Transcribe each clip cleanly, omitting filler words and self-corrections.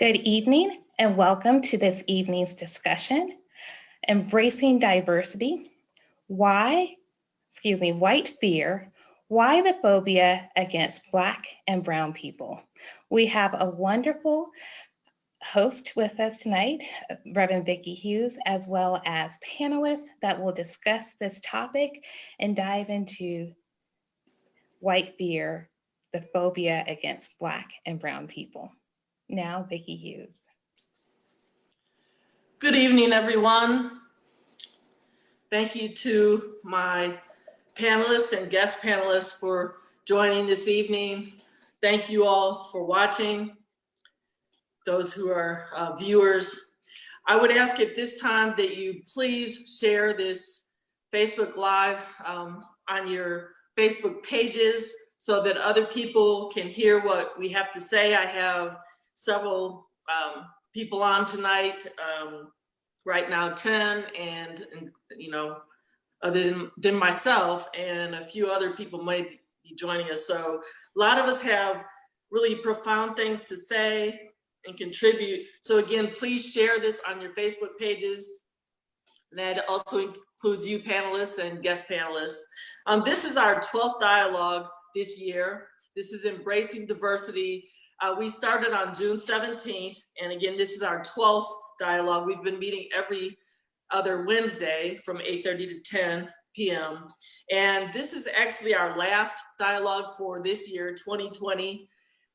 Good evening and welcome to this evening's discussion, Embracing Diversity, White Fear, Why the Phobia Against Black and Brown People. We have a wonderful host with us tonight, Reverend Vicki Hughes, as well as panelists that will discuss this topic and dive into white fear, the phobia against Black and Brown people. Now, Vicki Hughes. Good evening, everyone. Thank you to my panelists and guest panelists for joining this evening. Thank you all for watching, those who are viewers. I would ask at this time that you please share this Facebook Live on your Facebook pages so that other people can hear what we have to say. I have several people on tonight, right now 10, and other than myself, and a few other people might be joining us. So a lot of us have really profound things to say and contribute. So again, please share this on your Facebook pages. And that also includes you panelists and guest panelists. This is our 12th dialogue this year. This is Embracing Diversity. We started on June 17th, and again, this is our 12th dialogue. We've been meeting every other Wednesday from 8:30 to 10 p.m. And this is actually our last dialogue for this year, 2020.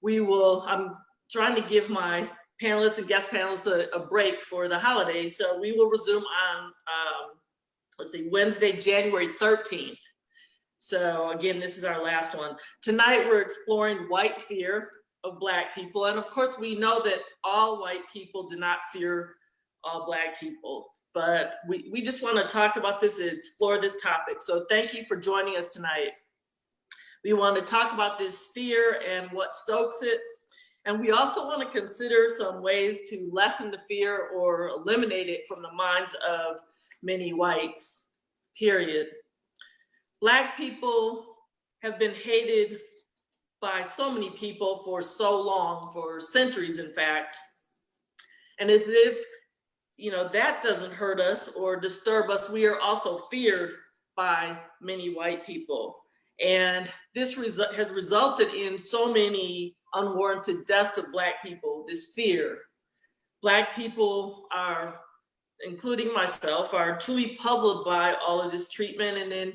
I'm trying to give my panelists and guest panelists a break for the holidays. So we will resume on, Wednesday, January 13th. So again, this is our last one. Tonight, we're exploring white fear of Black people. And of course, we know that all white people do not fear all Black people, but we just want to talk about this and explore this topic. So thank you for joining us tonight. We want to talk about this fear and what stokes it. And we also want to consider some ways to lessen the fear or eliminate it from the minds of many whites, period. Black people have been hated by so many people for so long, for centuries, in fact. And as if, that doesn't hurt us or disturb us, we are also feared by many white people. And this has resulted in so many unwarranted deaths of Black people, this fear. Black people are, including myself, are truly puzzled by all of this treatment. And then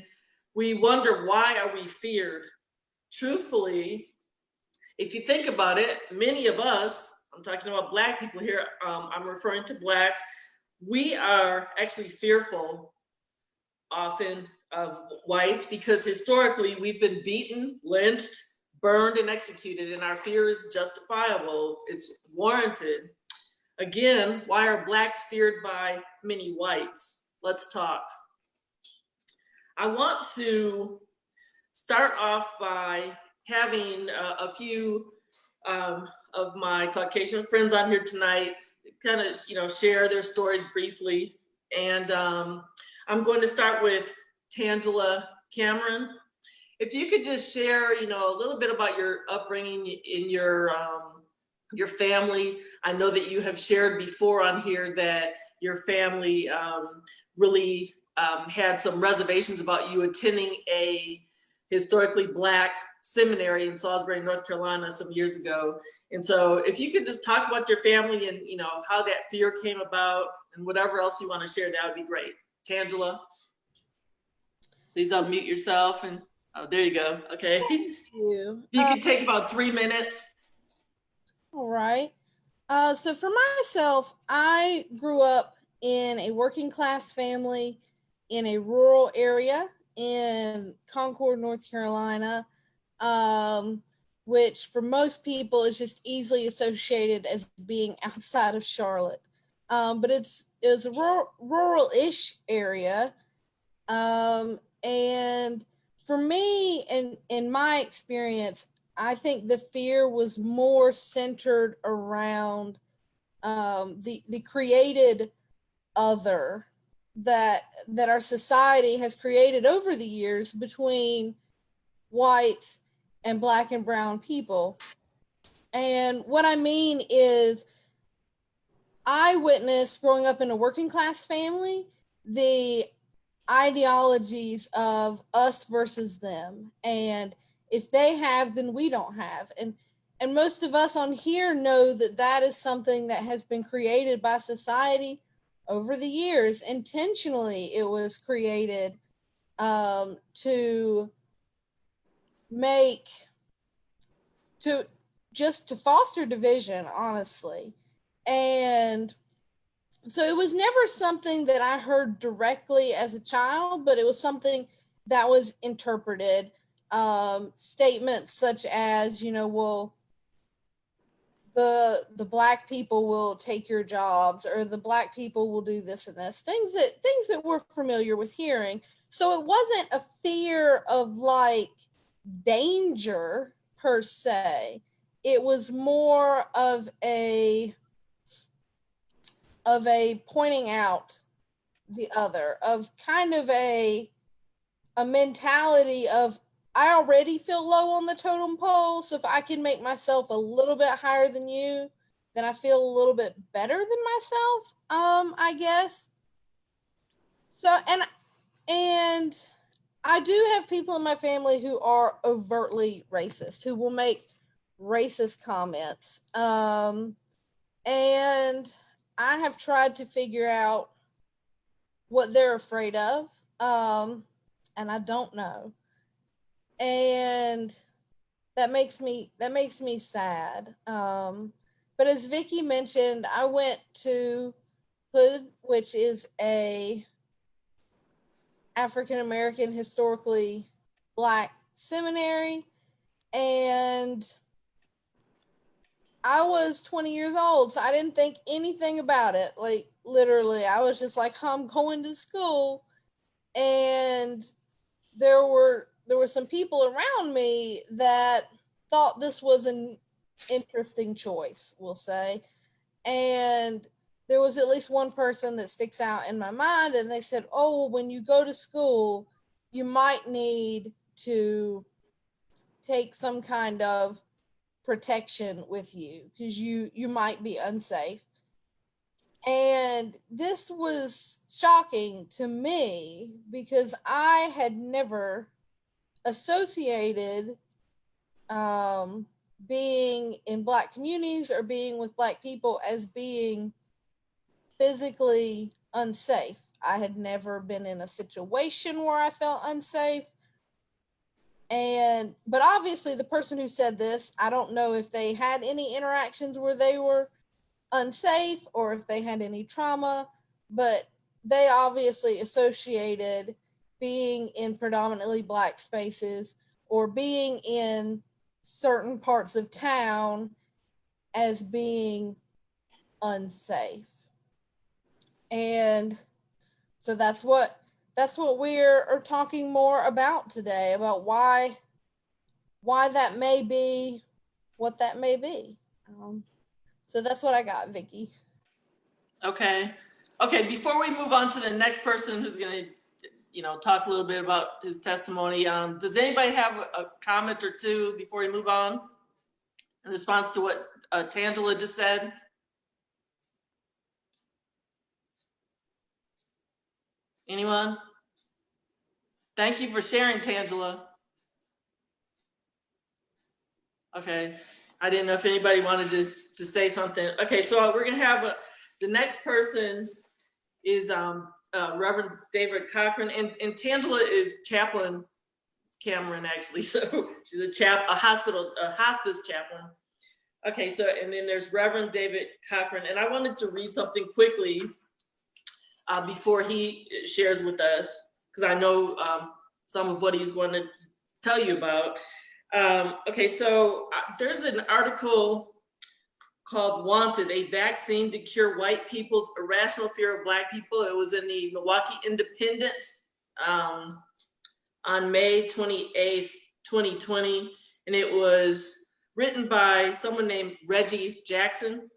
we wonder, why are we feared? Truthfully, if you think about it, many of us, I'm talking about Black people here, I'm referring to Blacks, we are actually fearful often of whites because historically we've been beaten, lynched, burned, and executed, and our fear is justifiable, it's warranted. Again, why are Blacks feared by many whites? Let's talk. I want to start off by having a few of my Caucasian friends on here tonight kind of share their stories briefly. And I'm going to start with Tangela Cameron. If you could just share a little bit about your upbringing in your family. I know that you have shared before on here that your family really had some reservations about you attending a historically Black seminary in Salisbury, North Carolina some years ago. And so if you could just talk about your family and how that fear came about and whatever else you want to share, that would be great. Tangela, please unmute yourself. And oh, there you go. Okay. Thank you. You can take about 3 minutes. All right. So for myself, I grew up in a working class family in a rural area in Concord, North Carolina, which for most people is just easily associated as being outside of Charlotte. But it was a rural-ish area. And for me, in my experience, I think the fear was more centered around the created other that our society has created over the years between whites and Black and brown people. And what I mean is I witnessed growing up in a working class family, the ideologies of us versus them. And if they have, then we don't have. And most of us on here know that that is something that has been created by society over the years. Intentionally, it was created to make, to just to foster division, honestly. And so it was never something that I heard directly as a child, but it was something that was interpreted. Statements such as, well, the black people will take your jobs, or the black people will do this and this, things that we're familiar with hearing. So it wasn't a fear of like danger per se. It was more of a pointing out the other, of kind of a mentality of, I already feel low on the totem pole, so if I can make myself a little bit higher than you, then I feel a little bit better than myself, I guess. So and I do have people in my family who are overtly racist, who will make racist comments. And I have tried to figure out what they're afraid of. And I don't know. And that makes me sad. But as Vicky mentioned, I went to Hood, which is a African American historically Black seminary, and I was 20 years old, so I didn't think anything about it. Like, literally, I was just like, I'm going to school. And there were some people around me that thought this was an interesting choice, we'll say. And there was at least one person that sticks out in my mind, and they said, oh, well, when you go to school, you might need to take some kind of protection with you because you might be unsafe. And this was shocking to me because I had never associated being in Black communities or being with Black people as being physically unsafe. I had never been in a situation where I felt unsafe. But obviously the person who said this, I don't know if they had any interactions where they were unsafe or if they had any trauma, but they obviously associated being in predominantly Black spaces or being in certain parts of town as being unsafe. And so that's what we're talking more about today, about why that may be what that may be. So that's what I got, Vicky. Okay. Before we move on to the next person who's going to, talk a little bit about his testimony, does anybody have a comment or two before we move on in response to what Tangela just said? Anyone? Thank you for sharing, Tangela. Okay. I didn't know if anybody wanted to say something. Okay, so we're gonna have the next person is Reverend David Cochran, and Tangela is Chaplain Cameron, actually. So she's a hospice chaplain. Okay, so and then there's Reverend David Cochran, and I wanted to read something quickly before he shares with us, because I know some of what he's going to tell you about. Okay, so there's an article called Wanted, a vaccine to cure white people's irrational fear of Black people. It was in the Milwaukee Independent on May 28th, 2020. And it was written by someone named Reggie Jackson.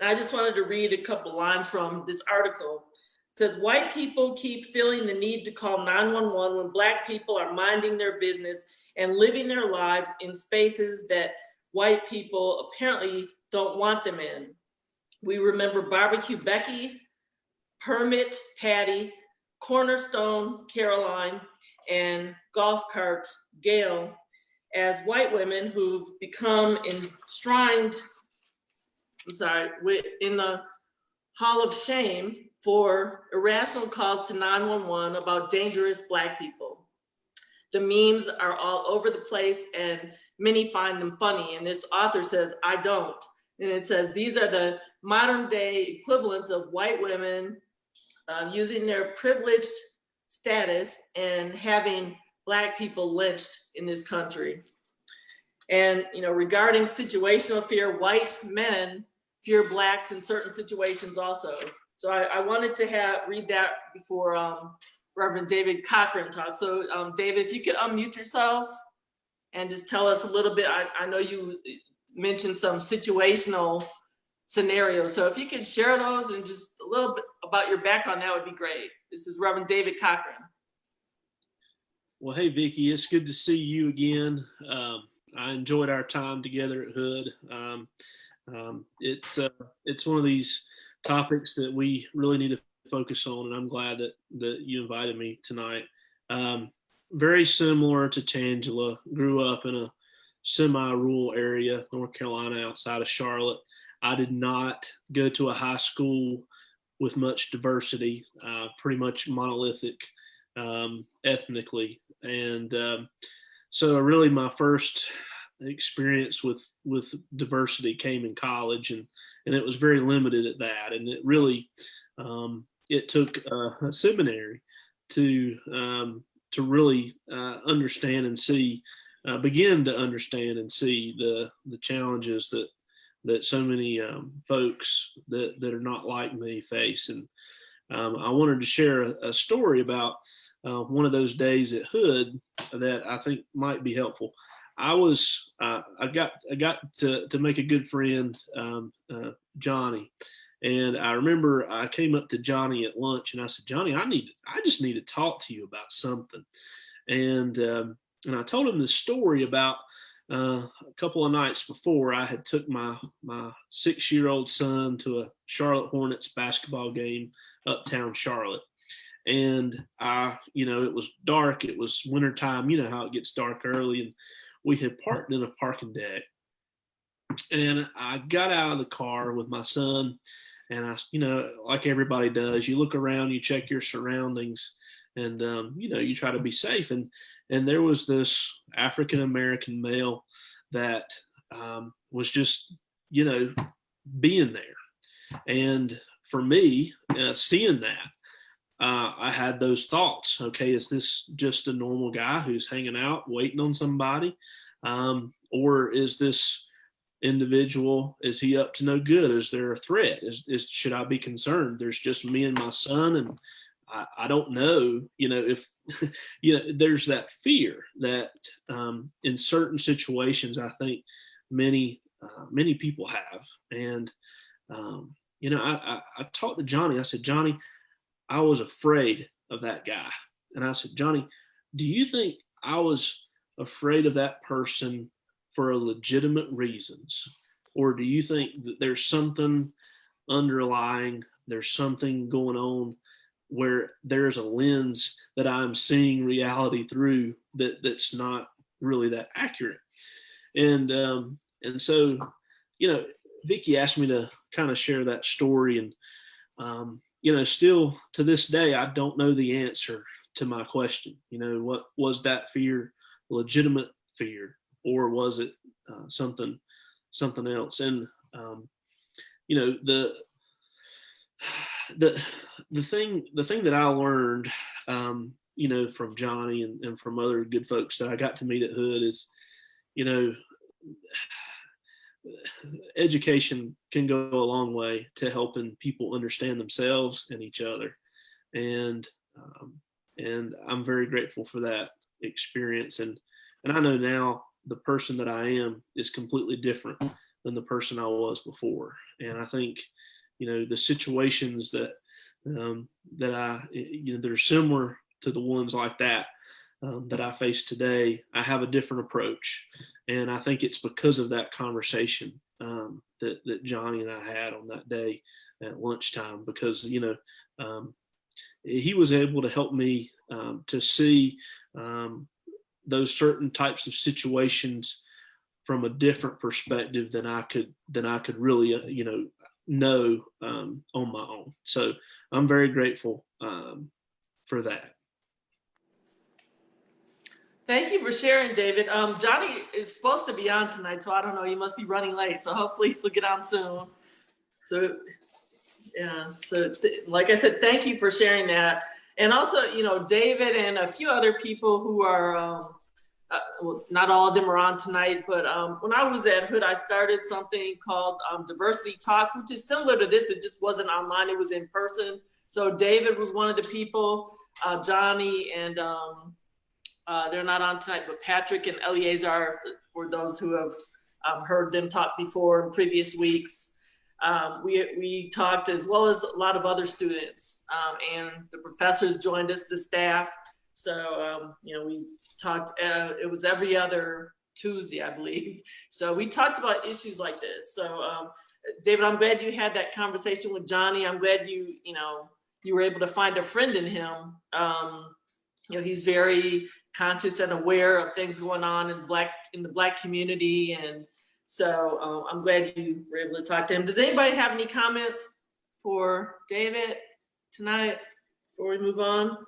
And I just wanted to read a couple lines from this article. It says, white people keep feeling the need to call 911 when Black people are minding their business and living their lives in spaces that white people apparently don't want them in. We remember Barbecue Becky, Permit Patty, Cornerstone Caroline, and Golf Cart Gail as white women who've become enshrined, in the Hall of Shame for irrational calls to 911 about dangerous Black people. The memes are all over the place and many find them funny. And this author says, I don't. And it says, these are the modern day equivalents of white women using their privileged status and having Black people lynched in this country. And, regarding situational fear, white men fear Blacks in certain situations also. So I wanted to read that before Reverend David Cochran talks. So David, if you could unmute yourself and just tell us a little bit. I know you mentioned some situational scenarios. So if you could share those and just a little bit about your background, that would be great. This is Reverend David Cochran. Well, hey, Vicki, it's good to see you again. I enjoyed our time together at Hood. It's one of these topics that we really need to focus on, and I'm glad that you invited me tonight. Very similar to Tangela, grew up in a semi-rural area, North Carolina, outside of Charlotte. I did not go to a high school with much diversity, pretty much monolithic ethnically. And so really my first experience with diversity came in college, and it was very limited at that. And it really, it took a seminary to really understand and see, begin to understand and see the challenges that so many folks that are not like me face. And I wanted to share a story about one of those days at Hood that I think might be helpful. I got to make a good friend, Johnny. And I remember I came up to Johnny at lunch and I said, Johnny, I just need to talk to you about something. And I told him this story about a couple of nights before. I had took my 6-year-old son to a Charlotte Hornets basketball game uptown Charlotte. And it was dark. It was wintertime. You know how it gets dark early. And we had parked in a parking deck. And I got out of the car with my son. And I, like everybody does, you look around, you check your surroundings, and you try to be safe. And there was this African-American male that was just, being there. And for me, seeing that, I had those thoughts. Okay, is this just a normal guy who's hanging out, waiting on somebody? Or is this individual, is he up to no good? Is there a threat? Should I be concerned? There's just me and my son, and I don't know, if, there's that fear that in certain situations, I think many people have. And, I talked to Johnny. I said, Johnny, I was afraid of that guy. And I said, Johnny, do you think I was afraid of that person for legitimate reasons? Or do you think that there's something underlying, there's something going on where there's a lens that I'm seeing reality through that's not really that accurate? And so, Vicki asked me to kind of share that story. And, still to this day, I don't know the answer to my question. What was that fear, legitimate fear, or was it something else? And the thing that I learned, from Johnny and from other good folks that I got to meet at Hood is, education can go a long way to helping people understand themselves and each other. And I'm very grateful for that experience. And I know now the person that I am is completely different than the person I was before. And I think, the situations that that are similar to the ones like that I face today, I have a different approach. And I think it's because of that conversation that Johnny and I had on that day at lunchtime, because he was able to help me to see those certain types of situations from a different perspective than I could really know on my own. So I'm very grateful for that. Thank you for sharing, David. Johnny is supposed to be on tonight, so I don't know. He must be running late, so hopefully he'll get on soon. So, yeah. So, like I said, thank you for sharing that. And also, David and a few other people who are, well, not all of them are on tonight, but when I was at Hood, I started something called Diversity Talks, which is similar to this. It just wasn't online; it was in person. So, David was one of the people. Johnny and they're not on tonight, but Patrick and Eleazar, for those who have heard them talk before in previous weeks. We talked, as well as a lot of other students, and the professors joined us, the staff. So, we talked, it was every other Tuesday, I believe. So we talked about issues like this. So, David, I'm glad you had that conversation with Johnny. I'm glad you were able to find a friend in him. He's very conscious and aware of things going on in the Black community. And so I'm glad you were able to talk to him. Does anybody have any comments for David tonight before we move on?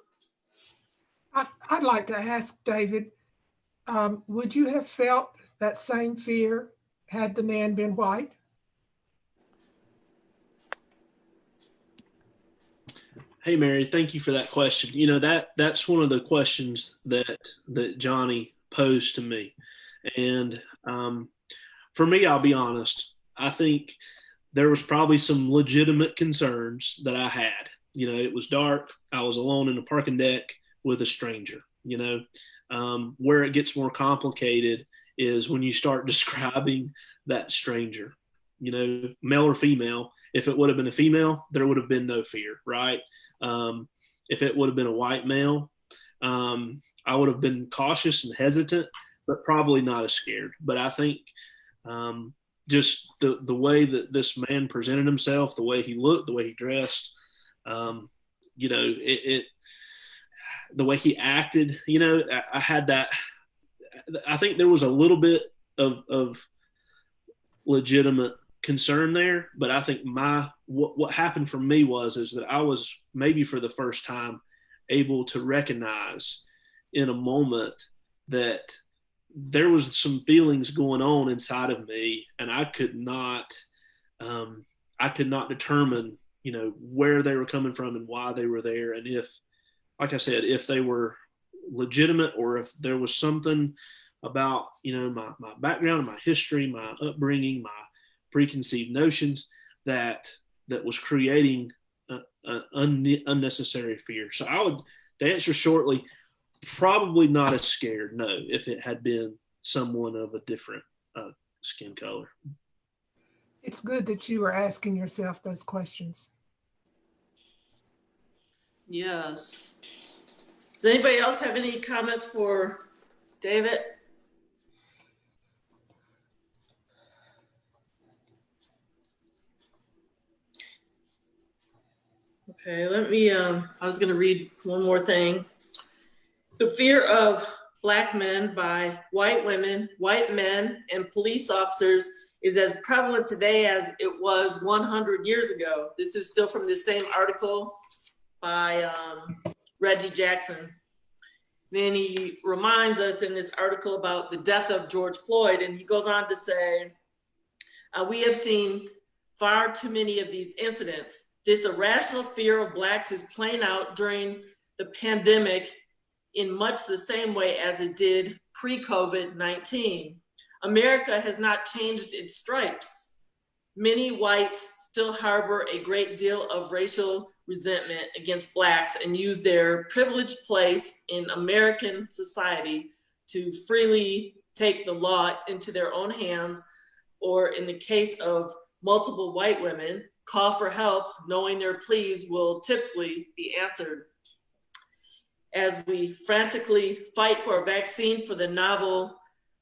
I'd like to ask David, would you have felt that same fear had the man been white? Hey, Mary, thank you for that question. That's one of the questions that Johnny posed to me. And for me, I'll be honest, I think there was probably some legitimate concerns that I had. It was dark. I was alone in a parking deck with a stranger. Where it gets more complicated is when you start describing that stranger, male or female. If it would have been a female, there would have been no fear, right? If it would have been a white male, I would have been cautious and hesitant, but probably not as scared. But I think just the way that this man presented himself, the way he looked, the way he dressed, the way he acted, I had that. I think there was a little bit of legitimate concern there, but I think what happened for me is that I was maybe for the first time able to recognize in a moment that there was some feelings going on inside of me, and I could not determine where they were coming from and why they were there, and if, like I said, if they were legitimate or if there was something about my background, my history, my upbringing, my preconceived notions that was creating unnecessary fear. So I would, to answer shortly, probably not as scared, no, if it had been someone of a different skin color. It's good that you were asking yourself those questions. Yes. Does anybody else have any comments for David? Okay, let me, I was going to read one more thing. The fear of Black men by white women, white men, and police officers is as prevalent today as it was 100 years ago. This is still from the same article by Reggie Jackson. Then he reminds us in this article about the death of George Floyd, and he goes on to say, we have seen far too many of these incidents. This irrational fear of Blacks is playing out during the pandemic in much the same way as it did pre-COVID-19. America has not changed its stripes. Many whites still harbor a great deal of racial resentment against Blacks and use their privileged place in American society to freely take the law into their own hands, or in the case of multiple white women, call for help knowing their pleas will typically be answered. As we frantically fight for a vaccine for the novel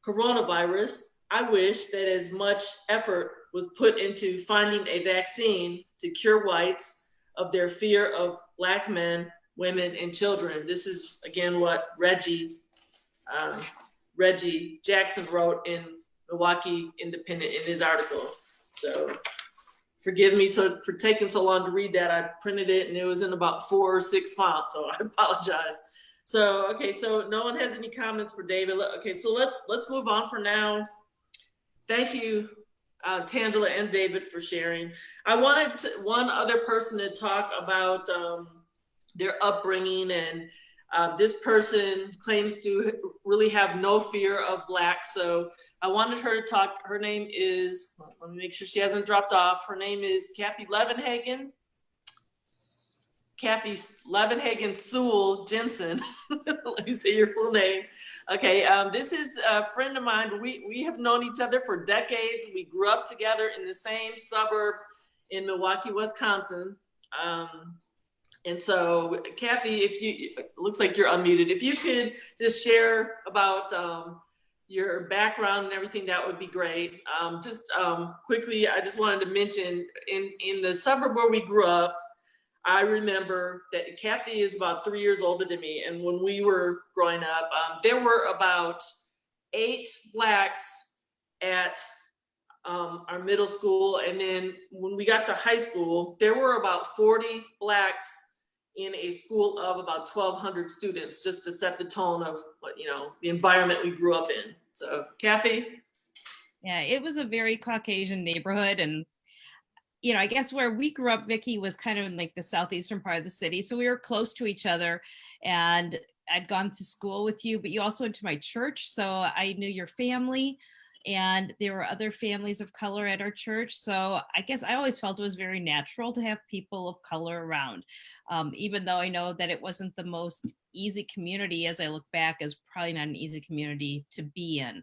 coronavirus, I wish that as much effort was put into finding a vaccine to cure whites of their fear of Black men, women, and children. This is, again, what Reggie Jackson wrote in Milwaukee Independent in his article. So forgive me for taking so long to read that. I printed it and it was in about 4 or 6 fonts, so I apologize. So, okay, so no one has any comments for David. Okay, so let's move on for now. Thank you, Tangela and David, for sharing. I wanted one other person to talk about their upbringing, and this person claims to really have no fear of Black. So I wanted her to talk. Her name is, let me make sure she hasn't dropped off. Her name is Kathy Levenhagen. Kathy Levenhagen Sewell Jensen. Let me say your full name. Okay, this is a friend of mine. We have known each other for decades. We grew up together in the same suburb in Milwaukee, Wisconsin. And so, Kathy, looks like you're unmuted. If you could just share about your background and everything, that would be great. Quickly, I just wanted to mention in the suburb where we grew up, I remember that Kathy is about 3 years older than me. And when we were growing up, there were about 8 Blacks at our middle school. And then when we got to high school, there were about 40 Blacks in a school of about 1,200 students, just to set the tone of what, the environment we grew up in. So Kathy? Yeah, it was a very Caucasian neighborhood. And I guess where we grew up, Vicki, was kind of in like the southeastern part of the city. So we were close to each other, and I'd gone to school with you, but you also went to my church. So I knew your family, and there were other families of color at our church. So I guess I always felt it was very natural to have people of color around, even though I know that it wasn't the most easy community. As I look back, is probably not an easy community to be in.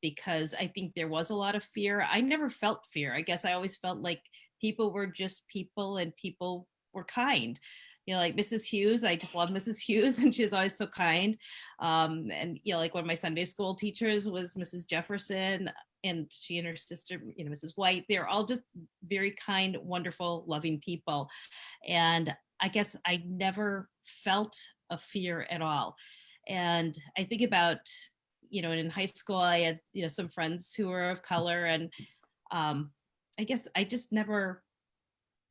Because I think there was a lot of fear. I never felt fear. I guess I always felt like people were just people, and people were kind. Like Mrs. Hughes, I just love Mrs. Hughes, and she's always so kind. And like one of my Sunday school teachers was Mrs. Jefferson, and she and her sister, Mrs. White. They're all just very kind, wonderful, loving people. And I guess I never felt a fear at all. And I think about, in high school, I had, some friends who were of color, and I guess I just never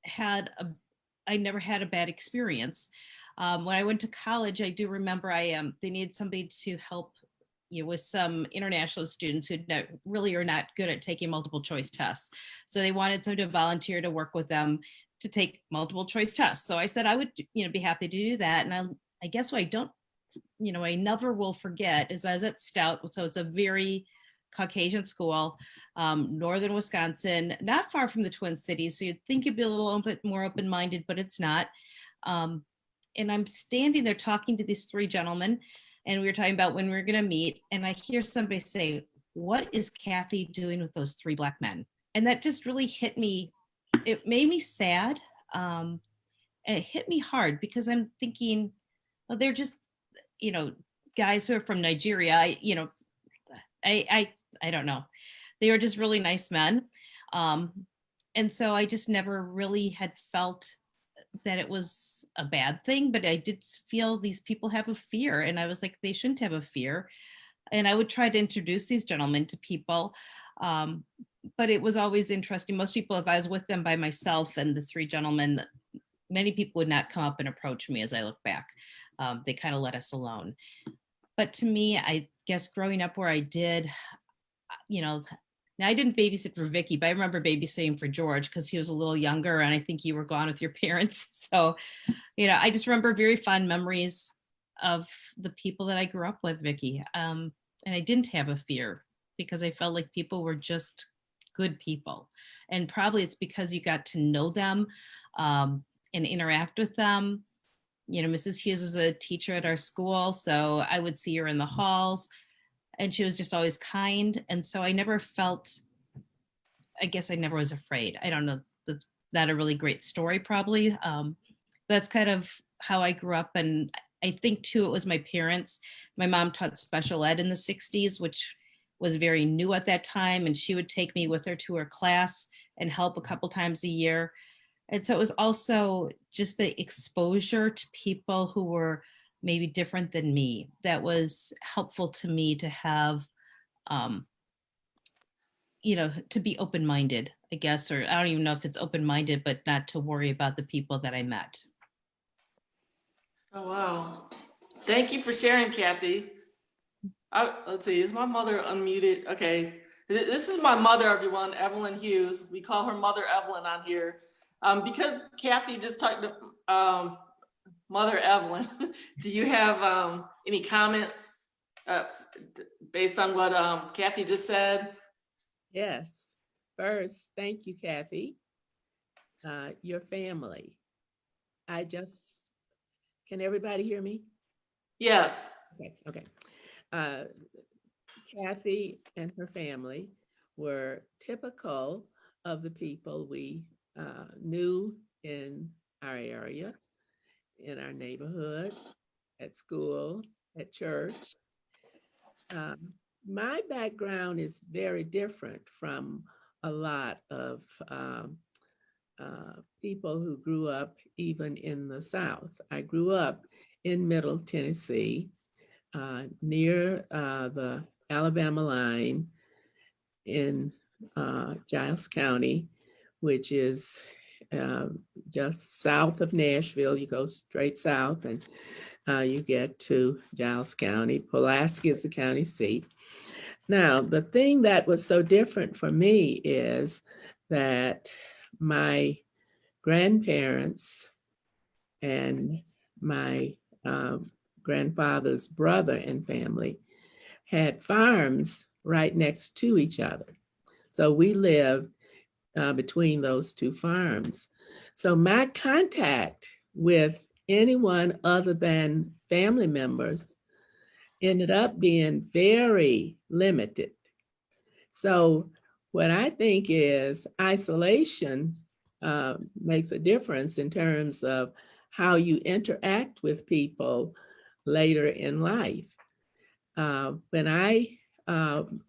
had a bad experience. When I went to college, I do remember they needed somebody to help with some international students who really are not good at taking multiple choice tests. So they wanted somebody to volunteer to work with them to take multiple choice tests. So I said I would, be happy to do that. And I guess what I never will forget is I was at Stout. So it's a very Caucasian school, northern Wisconsin, not far from the Twin Cities. So you'd think it'd be a little bit more open-minded, but it's not. And I'm standing there talking to these 3 gentlemen, and we were talking about when we were going to meet. And I hear somebody say, "What is Kathy doing with those 3 Black men?" And that just really hit me. It made me sad. And it hit me hard, because I'm thinking, well, they're just, guys who are from Nigeria. I don't know. They were just really nice men. And so I just never really had felt that it was a bad thing, but I did feel these people have a fear, and I was like, they shouldn't have a fear. And I would try to introduce these gentlemen to people. But it was always interesting. Most people, if I was with them by myself and the 3 gentlemen, many people would not come up and approach me as I look back. They kind of let us alone. But to me, I guess growing up where I did, now I didn't babysit for Vicki, but I remember babysitting for George because he was a little younger, and I think you were gone with your parents. So, I just remember very fond memories of the people that I grew up with, Vicki. And I didn't have a fear, because I felt like people were just good people. And probably it's because you got to know them and interact with them. Mrs. Hughes was a teacher at our school, so I would see her in the halls, and she was just always kind. And so I never felt, I guess I never was afraid. I don't know, that's not a really great story, probably. That's kind of how I grew up. And I think too, it was my parents. My mom taught special ed in the 60s, which was very new at that time, and she would take me with her to her class and help a couple times a year. And so it was also just the exposure to people who were maybe different than me that was helpful to me to have, to be open-minded, I guess, or I don't even know if it's open-minded, but not to worry about the people that I met. Oh, wow. Thank you for sharing, Kathy. Let's see, is my mother unmuted? Okay. This is my mother, everyone, Evelyn Hughes. We call her Mother Evelyn on here. Because Kathy just talked to Mother Evelyn, do you have any comments based on what Kathy just said? Yes. First, thank you, Kathy. Your family. Can everybody hear me? Yes. Okay. Kathy and her family were typical of the people we knew in our area, in our neighborhood, at school, at church. My background is very different from a lot of people who grew up even in the South. I grew up in Middle Tennessee, near the Alabama line in Giles County, which is just south of Nashville. You go straight south and you get to Giles County. Pulaski is the county seat. Now, the thing that was so different for me is that my grandparents and my grandfather's brother and family had farms right next to each other. So we lived between those two farms. So my contact with anyone other than family members ended up being very limited. So what I think is isolation makes a difference in terms of how you interact with people later in life. When I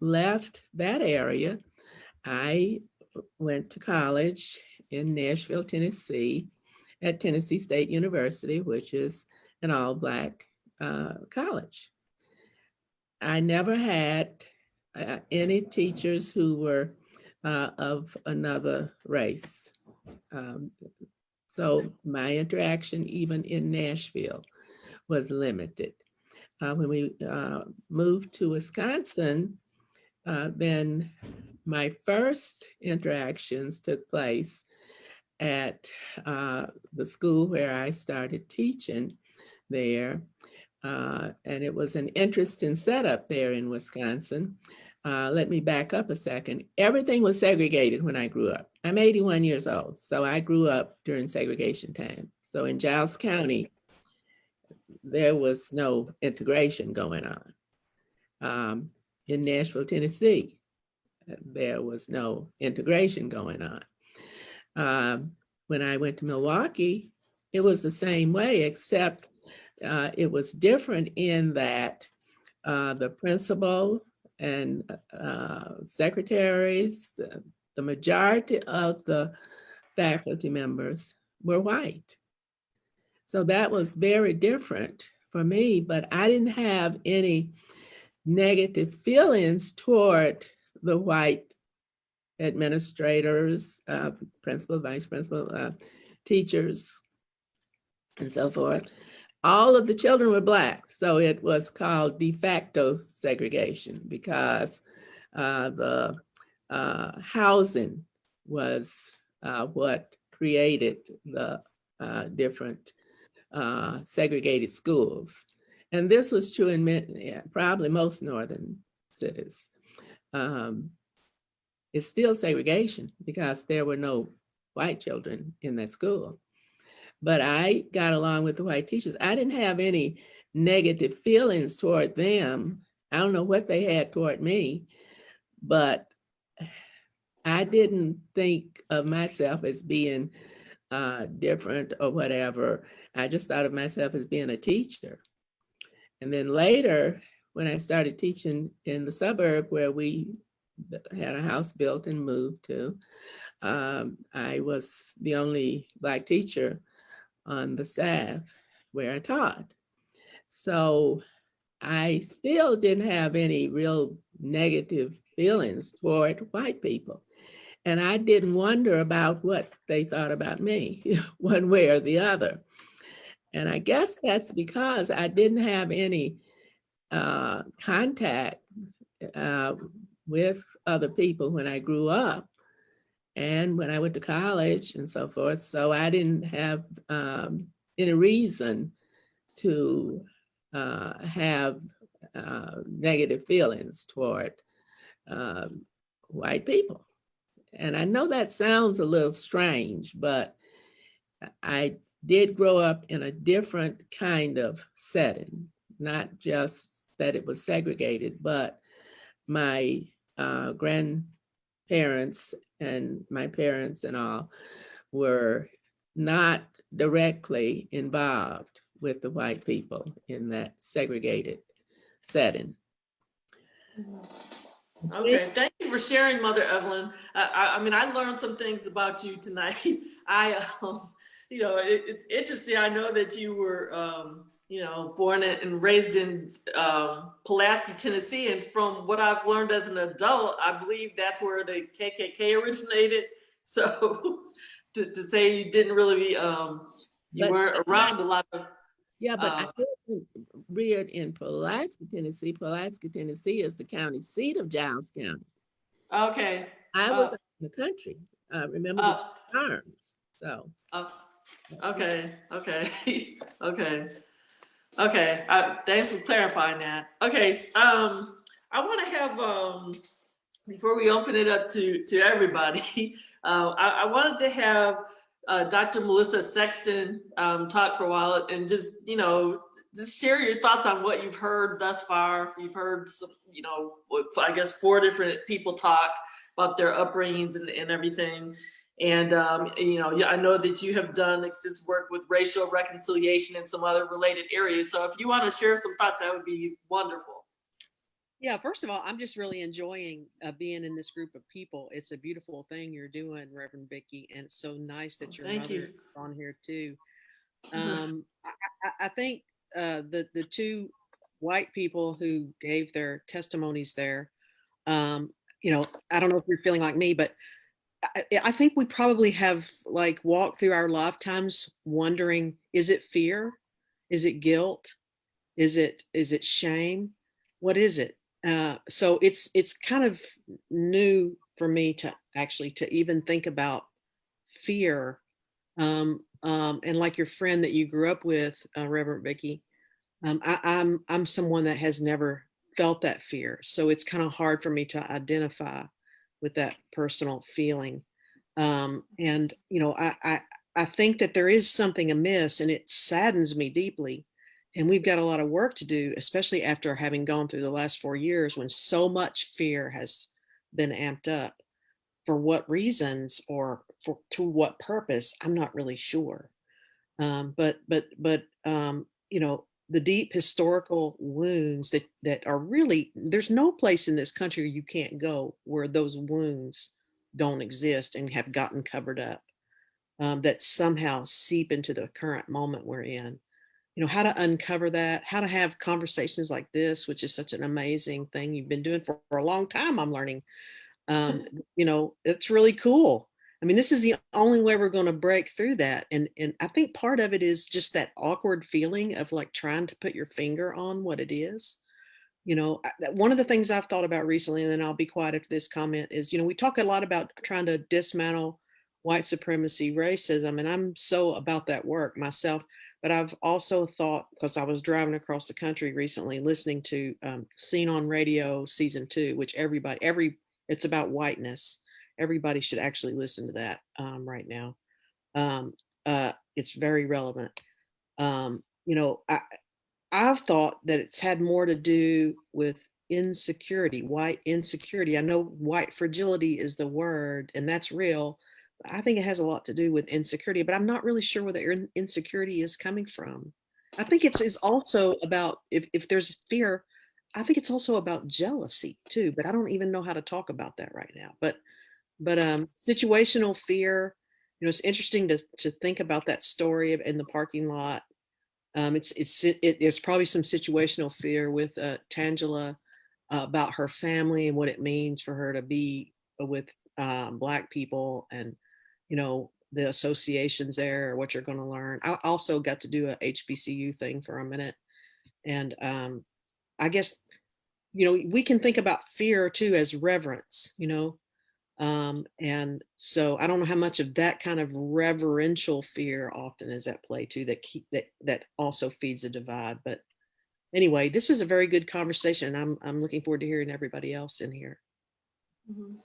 left that area, I went to college in Nashville, Tennessee, at Tennessee State University, which is an all-Black college. I never had any teachers who were of another race. So my interaction, even in Nashville, was limited. When we moved to Wisconsin, then my first interactions took place at the school where I started teaching there. And it was an interesting setup there in Wisconsin. Let me back up a second. Everything was segregated when I grew up. I'm 81 years old, so I grew up during segregation time. So in Giles County, there was no integration going on. In Nashville, Tennessee, there was no integration going on. When I went to Milwaukee, it was the same way, except it was different in that the principal and secretaries, the majority of the faculty members were white. So that was very different for me, but I didn't have any negative feelings toward the white administrators, principal, vice principal, teachers, and so forth. All of the children were Black, so it was called de facto segregation because the housing was what created the different segregated schools. And this was true in probably most northern cities. It's still segregation because there were no white children in that school. But I got along with the white teachers. I didn't have any negative feelings toward them. I don't know what they had toward me, but I didn't think of myself as being different or whatever. I just thought of myself as being a teacher. And then later, when I started teaching in the suburb where we had a house built and moved to, I was the only Black teacher on the staff where I taught. So I still didn't have any real negative feelings toward white people. And I didn't wonder about what they thought about me, one way or the other. And I guess that's because I didn't have any contact with other people when I grew up and when I went to college and so forth. So I didn't have any reason to have negative feelings toward white people. And I know that sounds a little strange, but I did grow up in a different kind of setting, not just that it was segregated, but my grandparents and my parents and all were not directly involved with the white people in that segregated setting. Okay, thank you for sharing, Mother Evelyn. I mean, I learned some things about you tonight. You know, it's interesting. I know that you were, you know, born and raised in Pulaski, Tennessee, and from what I've learned as an adult, I believe that's where the KKK originated. So to say you didn't really, you weren't around a lot of. Yeah, but I wasn't reared in Pulaski, Tennessee. Pulaski, Tennessee is the county seat of Giles County. Okay. I was out in the country. Remember the two farms. So. Okay. Okay. Thanks for clarifying that. Okay. I want to have before we open it up to everybody, I wanted to have Dr. Melissa Sexton talk for a while and just, you know, just share your thoughts on what you've heard thus far. You've heard some, you know, I guess 4 different people talk about their upbringings and everything. And, you know, I know that you have done extensive work with racial reconciliation and some other related areas. So if you want to share some thoughts, that would be wonderful. Yeah, first of all, I'm just really enjoying being in this group of people. It's a beautiful thing you're doing, Reverend Vicki, and it's so nice that your mother is on here too. I think the 2 white people who gave their testimonies there, you know, I don't know if you're feeling like me, but I think we probably have like walked through our lifetimes wondering, is it fear? Is it guilt? Is it shame? What is it? So it's kind of new for me to actually to even think about fear. And like your friend that you grew up with, Reverend Vicki, I'm someone that has never felt that fear. So it's kind of hard for me to identify with that personal feeling. And, you know, I think that there is something amiss and it saddens me deeply. And we've got a lot of work to do, especially after having gone through the last 4 years when so much fear has been amped up. For what reasons or to what purpose, I'm not really sure. But you know, the deep historical wounds that are really, there's no place in this country you can't go where those wounds don't exist and have gotten covered up, that somehow seep into the current moment we're in. You know, how to uncover that, how to have conversations like this, which is such an amazing thing you've been doing for a long time, I'm learning. You know, it's really cool. I mean, this is the only way we're going to break through that. And I think part of it is just that awkward feeling of like trying to put your finger on what it is. You know, one of the things I've thought about recently, and then I'll be quiet after this comment, is, you know, we talk a lot about trying to dismantle white supremacy, racism, and I'm so about that work myself. But I've also thought, because I was driving across the country recently, listening to Scene on Radio season 2, which it's about whiteness. Everybody should actually listen to that right now. It's very relevant. You know, I've thought that it's had more to do with insecurity, white insecurity. I know white fragility is the word, and that's real. I think it has a lot to do with insecurity, but I'm not really sure where the insecurity is coming from. I think it's also about if there's fear, I think it's also about jealousy too, but I don't even know how to talk about that right now. But situational fear, it's interesting to think about that story in the parking lot. There's probably some situational fear with Tangela about her family and what it means for her to be with Black people, and the associations there, or what you're going to learn. I also got to do a HBCU thing for a minute, and I guess we can think about fear too as reverence. And so I don't know how much of that kind of reverential fear often is at play too, that also feeds a divide. But anyway, this is a very good conversation. I'm looking forward to hearing everybody else in here. Mhm.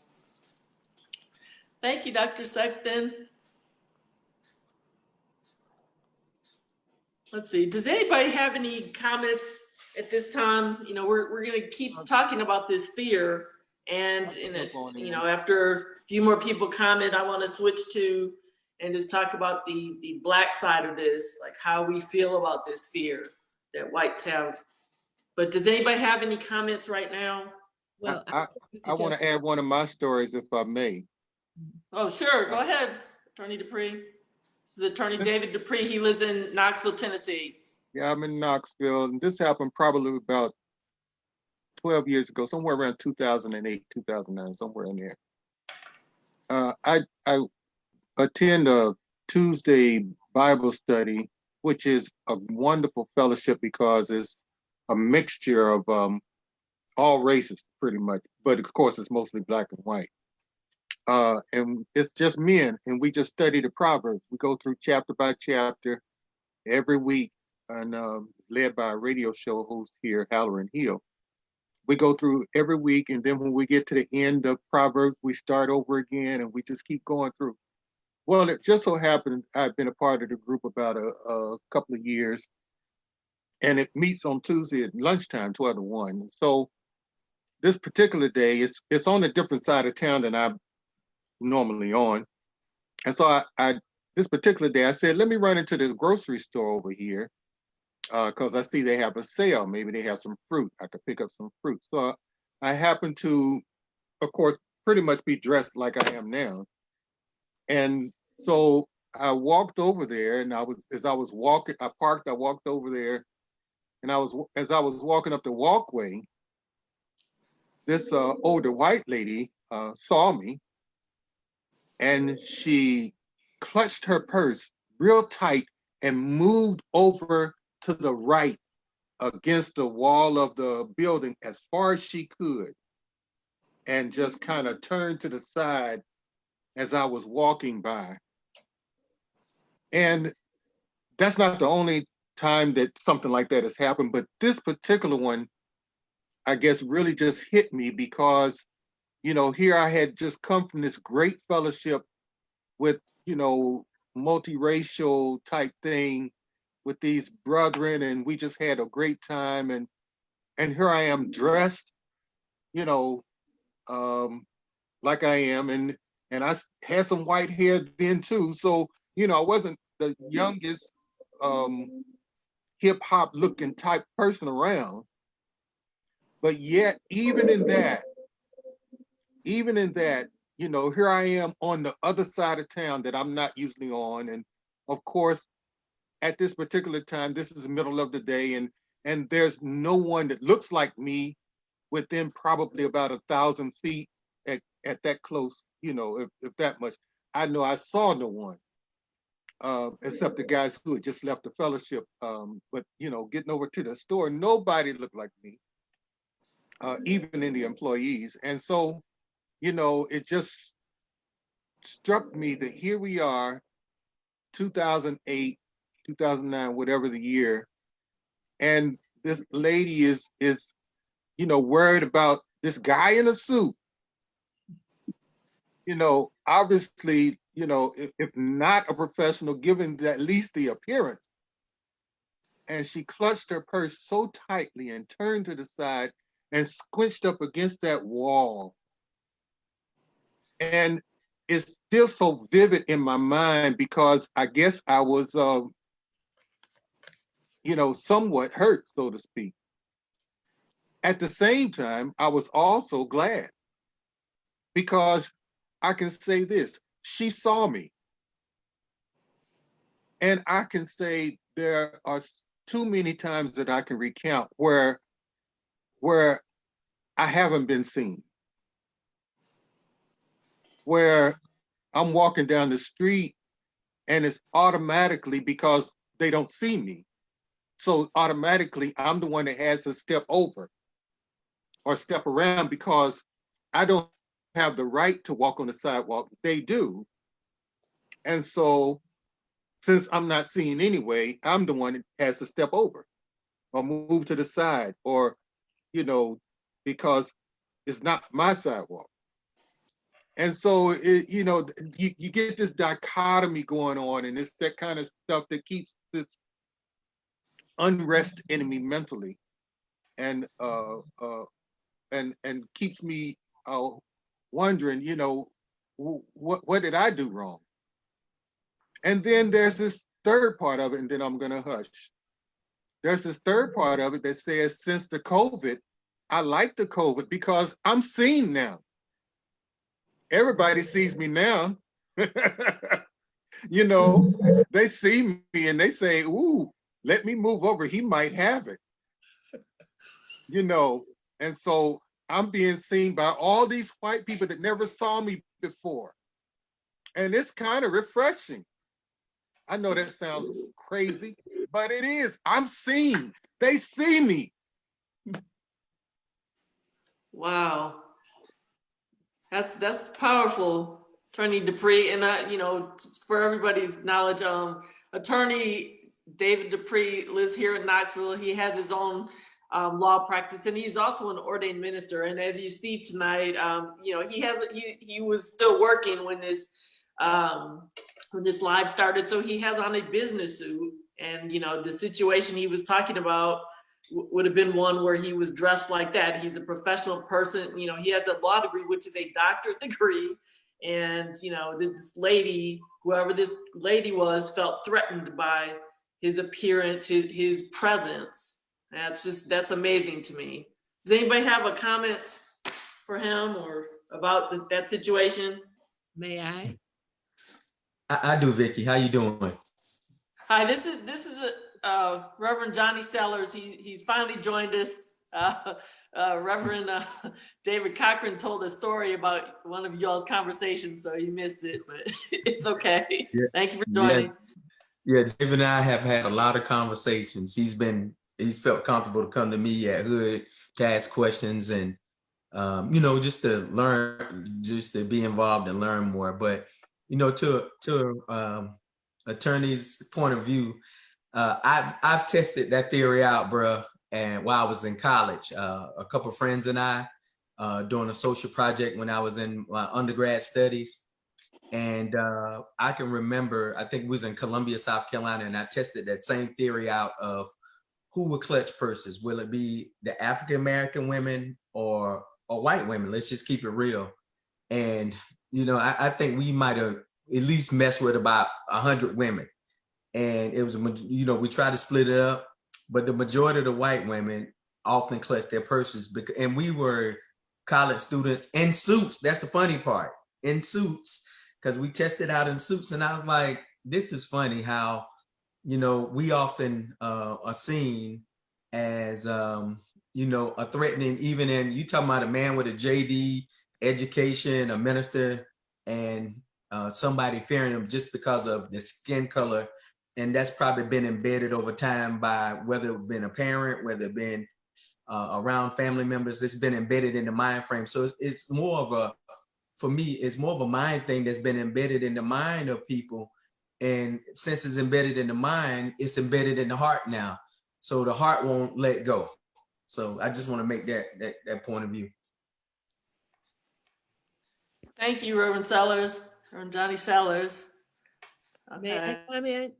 Thank you, Dr. Sexton. Let's see, does anybody have any comments at this time? We're gonna keep talking about this fear, and after a few more people comment, I want to switch to and just talk about the Black side of this, like how we feel about this fear that whites have. But does anybody have any comments right now? Well, I want to add one of my stories, if I may. Oh, sure, go ahead, Attorney Dupree. This is Attorney David Dupree. He lives in Knoxville, Tennessee. Yeah, I'm in Knoxville, and this happened probably about 12 years ago, somewhere around 2008, 2009, somewhere in there. I attend a Tuesday Bible study, which is a wonderful fellowship because it's a mixture of all races, pretty much. But of course, it's mostly Black and white. And it's just men, and we just study the Proverbs. We go through chapter by chapter every week, and led by a radio show host here, Halloran Hill. We go through every week, and then when we get to the end of Proverbs, we start over again, and we just keep going through. Well, it just so happened I've been a part of the group about a couple of years, and it meets on Tuesday at lunchtime, 12 to 1. So this particular day, it's on a different side of town than I'm normally on. And so I this particular day, I said, let me run into this grocery store over here, because I see they have a sale. Maybe they have some fruit. I could pick up some fruit. So I happened to, of course, pretty much be dressed like I am now. And so I walked over there, and as I was walking, I parked, I walked over there, and as I was walking up the walkway, this older white lady saw me, and she clutched her purse real tight and moved over to the right against the wall of the building as far as she could, and just kind of turned to the side as I was walking by. And that's not the only time that something like that has happened, but this particular one, I guess, really just hit me because, here I had just come from this great fellowship with, multiracial type thing with these brethren, and we just had a great time. And here I am dressed, like I am, and I had some white hair then too. So, I wasn't the youngest hip hop looking type person around. But yet, even in that, here I am on the other side of town that I'm not usually on. And of course, at this particular time, this is the middle of the day, and there's no one that looks like me within probably about 1,000 feet at that close, if that much. I know I saw no one, except the guys who had just left the fellowship. But, getting over to the store, nobody looked like me, even in the employees. And so, it just struck me that here we are, 2008, 2009, whatever the year, and this lady is worried about this guy in a suit. Obviously, if not a professional, given at least the appearance. And she clutched her purse so tightly and turned to the side and squinched up against that wall. And it's still so vivid in my mind because I guess I was, somewhat hurt, so to speak. at the same time, I was also glad because I can say this, she saw me. And I can say there are too many times that I can recount where I haven't been seen, where I'm walking down the street and it's automatically because they don't see me. So automatically I'm the one that has to step over or step around because I don't have the right to walk on the sidewalk. They do. And so since I'm not seen anyway, I'm the one that has to step over or move to the side or, because it's not my sidewalk. And so, you get this dichotomy going on, and it's that kind of stuff that keeps this unrest in me mentally, and keeps me wondering, what did I do wrong? And then there's this third part of it, and then I'm gonna hush. There's this third part of it that says, since the COVID, I like the COVID because I'm seen now. Everybody sees me now. They see me and they say, ooh, let me move over. He might have it. And so I'm being seen by all these white people that never saw me before. And it's kind of refreshing. I know that sounds crazy, but it is. I'm seen. They see me. Wow. That's powerful, Attorney Dupree. And for everybody's knowledge, Attorney David Dupree lives here in Knoxville. He has his own law practice, and he's also an ordained minister. And as you see tonight, he was still working when this live started, so he has on a business suit. And the situation he was talking about would have been one where he was dressed like that. He's a professional person. He has a law degree, which is a doctorate degree. And, this lady, whoever this lady was, felt threatened by his appearance, his presence. That's amazing to me. Does anybody have a comment for him or about that situation? May I? I do, Vicky. How you doing? Hi, this is Reverend Johnny Sellers. He's finally joined us. Reverend David Cochran told a story about one of y'all's conversations, so you missed it, but it's okay. Yeah. Thank you for joining. Yeah, David and I have had a lot of conversations. He's felt comfortable to come to me at Hood to ask questions and just to learn, just to be involved and learn more. But to attorney's point of view, I've tested that theory out, bro. And while I was in college, a couple of friends and I doing a social project when I was in my undergrad studies. And I can remember, I think we was in Columbia, South Carolina, and I tested that same theory out of who would clutch purses. Will it be the African-American women or white women? Let's just keep it real. And, I think we might have at least messed with about 100 women. And it was, we tried to split it up, but the majority of the white women often clutched their purses. And we were college students in suits. That's the funny part, in suits, because we tested out in suits. And I was like, this is funny how, we often are seen as, a threatening, even in, you talking about a man with a JD, education, a minister, and somebody fearing him just because of the skin color. And that's probably been embedded over time by whether it's been a parent, whether it's been around family members, it's been embedded in the mind frame. So it's more of for me, it's more of a mind thing that's been embedded in the mind of people. And since it's embedded in the mind, it's embedded in the heart now. So the heart won't let go. So I just want to make that point of view. Thank you, Reverend Sellers, Reverend Johnny Sellers. Okay. May I comment?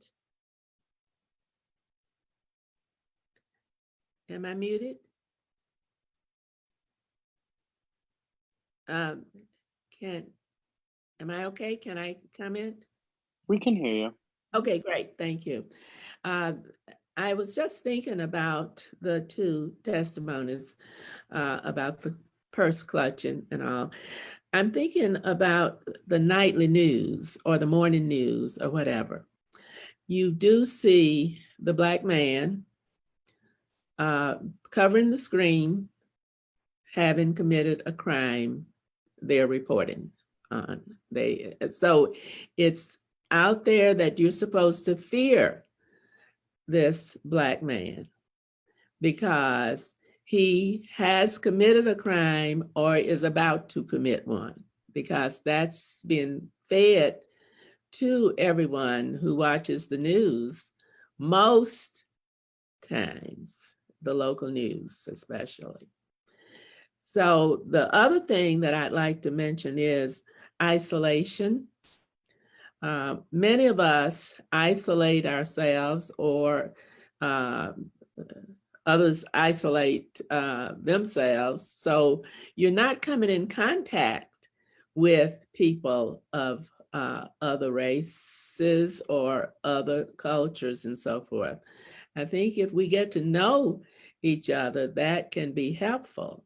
Am I muted? Am I okay? Can I comment? We can hear you. Okay, great. Thank you. I was just thinking about the two testimonies about the purse clutching and all. I'm thinking about the nightly news or the morning news or whatever. You do see the Black man covering the screen, having committed a crime they're reporting on. So it's out there that you're supposed to fear this Black man because he has committed a crime or is about to commit one, because that's been fed to everyone who watches the news, most times, the local news especially. So the other thing that I'd like to mention is isolation. Many of us isolate ourselves, or others isolate themselves. So you're not coming in contact with people of other races or other cultures and so forth. I think if we get to know each other, that can be helpful.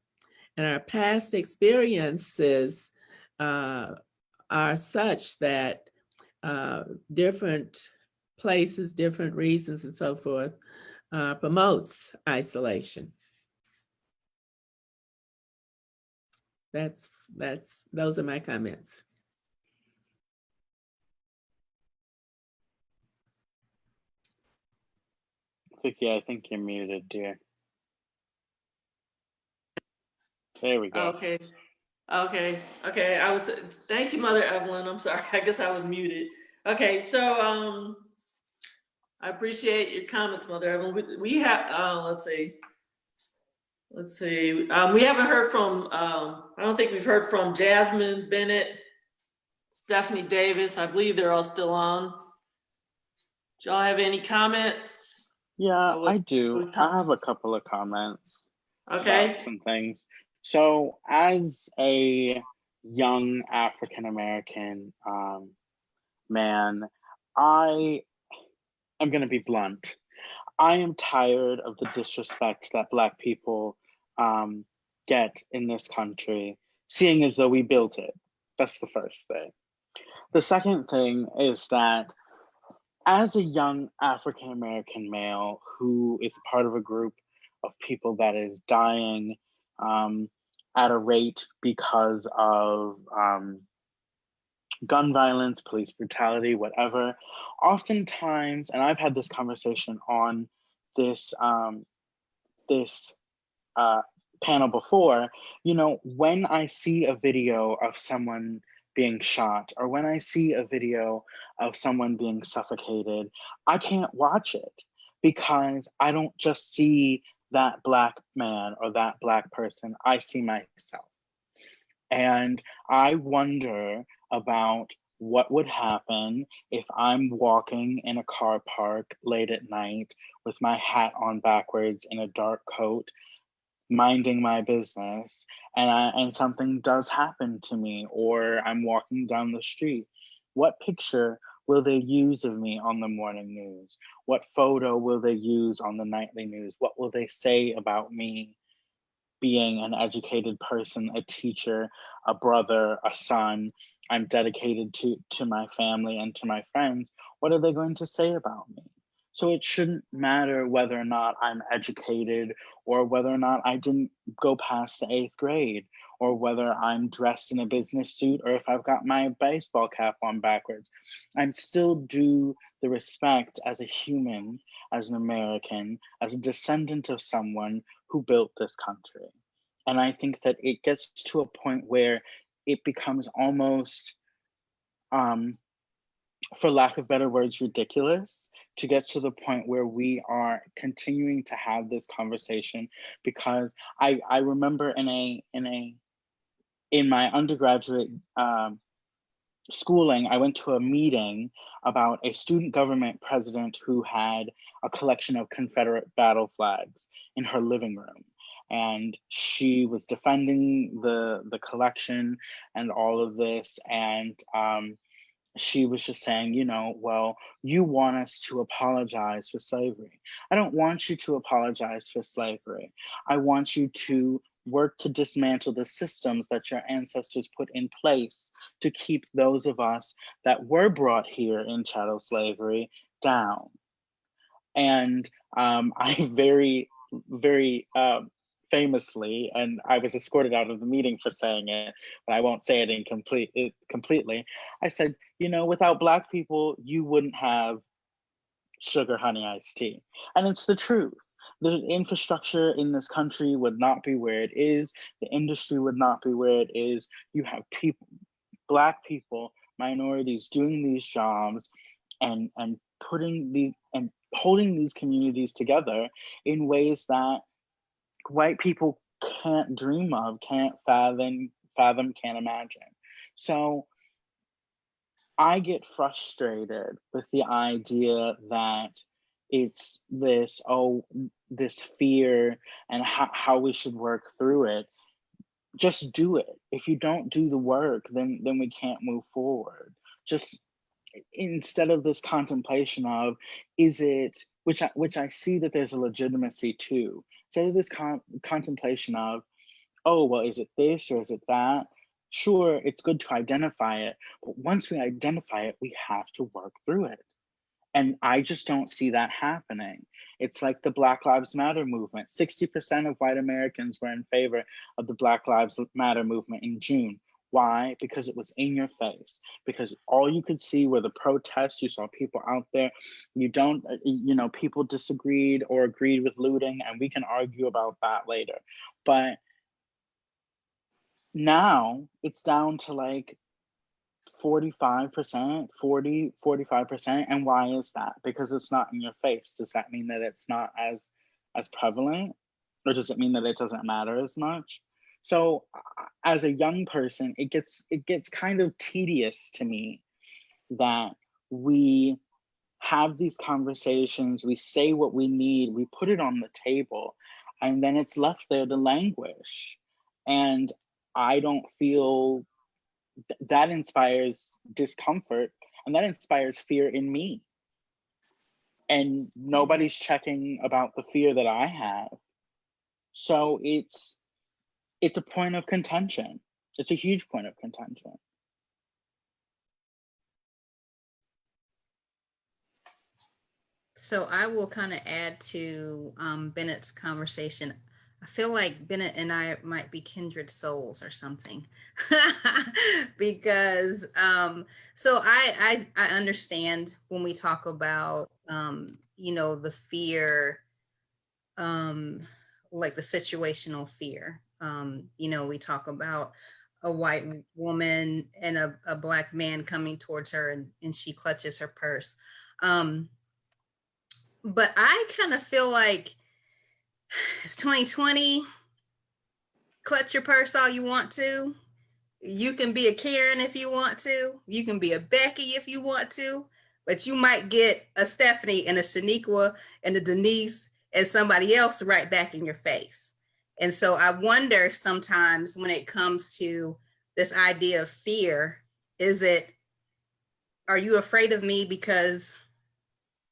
And our past experiences are such that different places, different reasons and so forth promotes isolation. Those are my comments. Vicky, I think you're muted, dear. There we go. Okay. Thank you, Mother Evelyn. I'm sorry. I guess I was muted. Okay, so I appreciate your comments, Mother Evelyn. We have, let's see. We haven't heard from, I don't think we've heard from Jasmine Bennett, Stephanie Davis. I believe they're all still on. Do y'all have any comments? Yeah, I do. I have a couple of comments about some things. So as a young African-American man, I am going to be blunt. I am tired of the disrespect that Black people get in this country, seeing as though we built it. That's the first thing. The second thing is that as a young African-American male who is part of a group of people that is dying at a rate because of gun violence, police brutality, whatever, oftentimes, and I've had this conversation on this panel before, you know, when I see a video of someone being shot, or when I see a video of someone being suffocated, I can't watch it because I don't just see that Black man or that Black person, I see myself. And I wonder about what would happen if I'm walking in a car park late at night with my hat on backwards in a dark coat, minding my business, and something does happen to me, or I'm walking down the street. What picture will they use of me on the morning news? What photo will they use on the nightly news? What will they say about me being an educated person, a teacher, a brother, a son? I'm dedicated to my family and to my friends. What are they going to say about me? So it shouldn't matter whether or not I'm educated, or whether or not I didn't go past the 8th grade, or whether I'm dressed in a business suit, or if I've got my baseball cap on backwards. I'm still due the respect as a human, as an American, as a descendant of someone who built this country. And I think that it gets to a point where it becomes almost, for lack of better words, ridiculous to get to the point where we are continuing to have this conversation. Because I remember in my undergraduate schooling, I went to a meeting about a student government president who had a collection of Confederate battle flags in her living room. And she was defending the collection and all of this. And she was just saying, you know, well, you want us to apologize for slavery. I don't want you to apologize for slavery. I want you to work to dismantle the systems that your ancestors put in place to keep those of us that were brought here in chattel slavery down. And I very famously, and I was escorted out of the meeting for saying it, but I won't say it completely. I said, you know, without Black people, you wouldn't have sugar honey iced tea. And it's the truth. The infrastructure in this country would not be where it is. The industry would not be where it is. You have people, Black people, minorities doing these jobs and putting these and holding these communities together in ways that white people can't dream of, can't fathom, can't imagine. So I get frustrated with the idea that it's this, this fear and how we should work through it. Just do it. If you don't do the work, then we can't move forward. Just instead of this contemplation of, is it, which I see that there's a legitimacy to, instead of this contemplation of, oh, well, is it this or is it that? Sure, it's good to identify it, but once we identify it, we have to work through it. And I just don't see that happening. It's like the Black Lives Matter movement. 60% of white Americans were in favor of the Black Lives Matter movement in June. Why? Because it was in your face. Because all you could see were the protests. You saw people out there. People disagreed or agreed with looting, and we can argue about that later. But now it's down to like 45%, 45%. And why is that? Because it's not in your face. Does that mean that it's not as prevalent? Or does it mean that it doesn't matter as much? So as a young person, it gets kind of tedious to me that we have these conversations, we say what we need, we put it on the table, and then it's left there to languish. And I don't feel that inspires discomfort, and that inspires fear in me. And nobody's checking about the fear that I have. So it's a point of contention. It's a huge point of contention. So I will kind of add to Bennett's conversation. I feel like Bennett and I might be kindred souls or something because so I understand when we talk about the fear, like the situational fear. We talk about a white woman and a Black man coming towards her and she clutches her purse. But I kind of feel like it's 2020. Clutch your purse all you want to. You can be a Karen if you want to. You can be a Becky if you want to. But you might get a Stephanie and a Shaniqua and a Denise and somebody else right back in your face. And so I wonder sometimes when it comes to this idea of fear, are you afraid of me because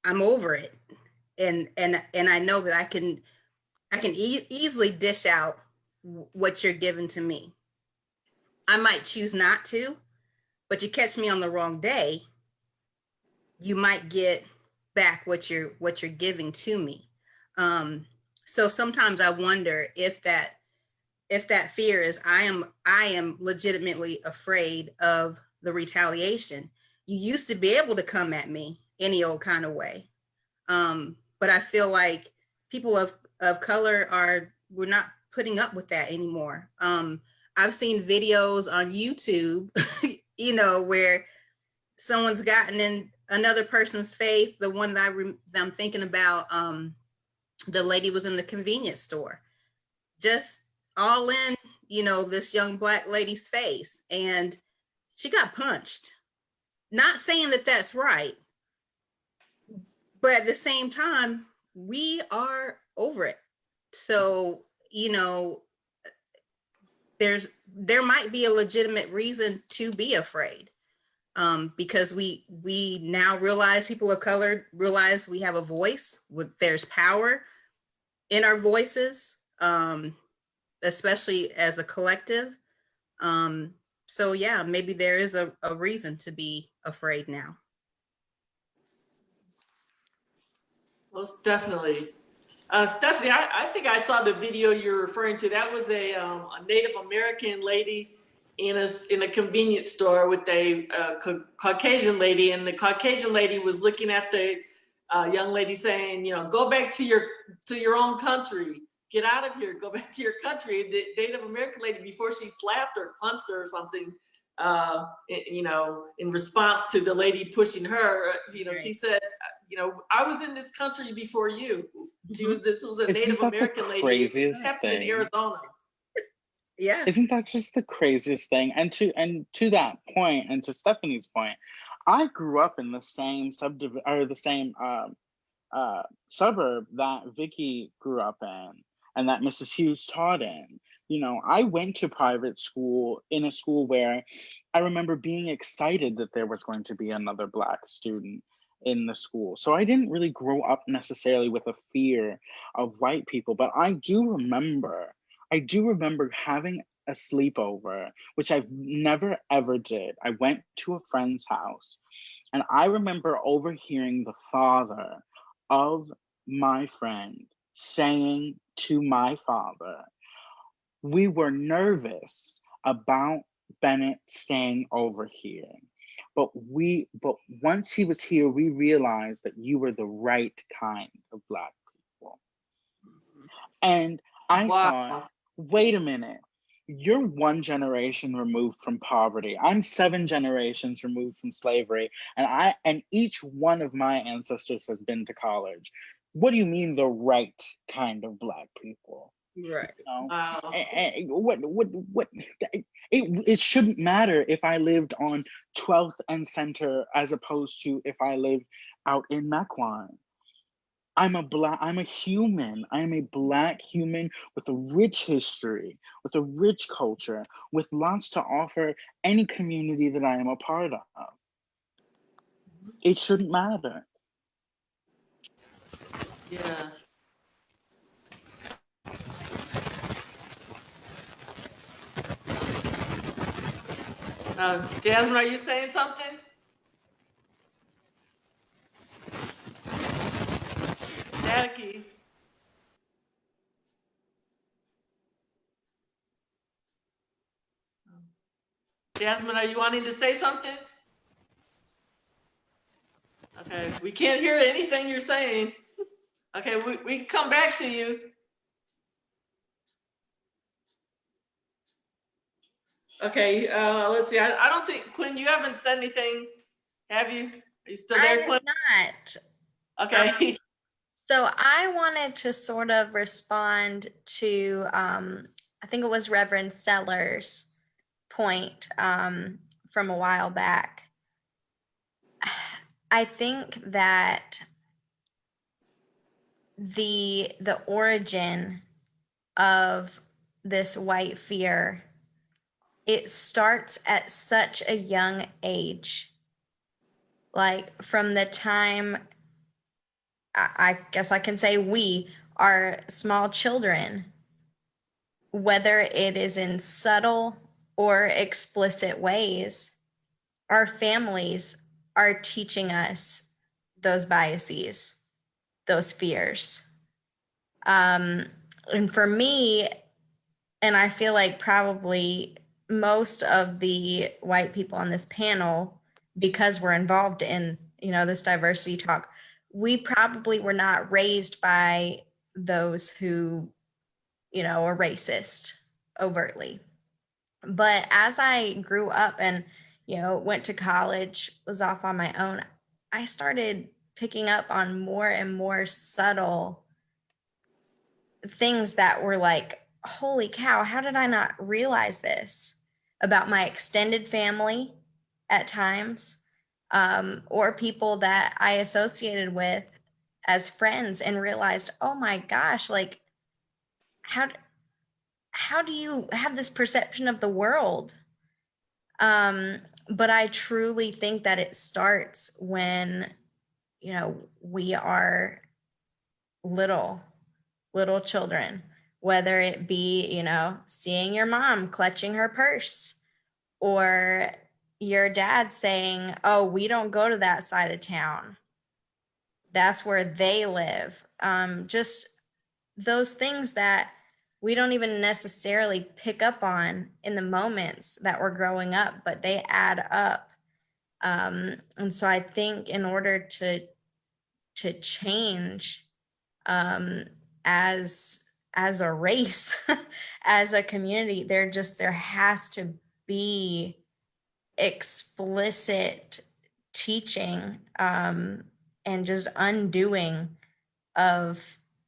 I'm over it? And I know that I can easily dish out what you're giving to me. I might choose not to, but you catch me on the wrong day, you might get back what you're giving to me. So sometimes I wonder if that fear is I am legitimately afraid of the retaliation. You used to be able to come at me any old kind of way. But I feel like people of color we're not putting up with that anymore. I've seen videos on YouTube, where someone's gotten in another person's face. The one that I'm thinking about, the lady was in the convenience store, just all in, this young Black lady's face, and she got punched. Not saying that that's right, but at the same time, we are over it. So, there might be a legitimate reason to be afraid. because we now realize, people of color realize we have a voice. There's power in our voices, especially as a collective. So yeah, maybe there is a reason to be afraid now. Most definitely. Stephanie, I think I saw the video you're referring to. That was a Native American lady in a convenience store with a Caucasian lady, and the Caucasian lady was looking at the young lady saying, you know, go back to your own country, get out of here, go back to your country. The Native American lady, before she slapped her, punched her or something, you know, in response to the lady pushing her, you know, Right. she said, you know, I was in this country before you. This was a Isn't Native that the American lady. It craziest happened in thing? Arizona. Yeah. Isn't that just the craziest thing? And to that point, and to Stephanie's point, I grew up in the same suburb that Vicky grew up in, and that Mrs. Hughes taught in. You know, I went to private school, in a school where I remember being excited that there was going to be another Black student in the school. So I didn't really grow up necessarily with a fear of white people, but I do remember having a sleepover, which I've never ever did. I went to a friend's house, and I remember overhearing the father of my friend saying to my father, we were nervous about Bennett staying over here, but once he was here, we realized that you were the right kind of Black people. And I thought, wait a minute, you're one generation removed from poverty. I'm 7 generations removed from slavery, and each one of my ancestors has been to college. What do you mean the right kind of Black people? Right. You know? Wow. It shouldn't matter if I lived on 12th and Center as opposed to if I lived out in Mequon. I'm a human. I am a Black human with a rich history, with a rich culture, with lots to offer any community that I am a part of. It shouldn't matter. Yes. Jasmine, are you saying something? Jackie. Jasmine, are you wanting to say something? Okay, we can't hear anything you're saying. Okay, we can come back to you. Okay, let's see. I don't think, Quinn, you haven't said anything, have you? Are you still I there, have Quinn? not. Okay. So I wanted to sort of respond to, I think it was Reverend Sellers' point from a while back. I think that the origin of this white fear, it starts at such a young age. Like from the time, I guess I can say we are small children, whether it is in subtle or explicit ways, our families are teaching us those biases, those fears. And for me, and I feel like probably most of the white people on this panel, because we're involved in, this diversity talk, we probably were not raised by those who, are racist overtly. But as I grew up and, went to college, was off on my own, I started picking up on more and more subtle things that were like, holy cow, how did I not realize this about my extended family at times, or people that I associated with as friends, and realized, oh my gosh, like how do you have this perception of the world? but I truly think that it starts when, we are little children, whether it be, seeing your mom clutching her purse, or your dad saying, oh, we don't go to that side of town. That's where they live. Just those things that we don't even necessarily pick up on in the moments that we're growing up, but they add up. And so I think in order to change, as a race, as a community, there has to be explicit teaching, and just undoing of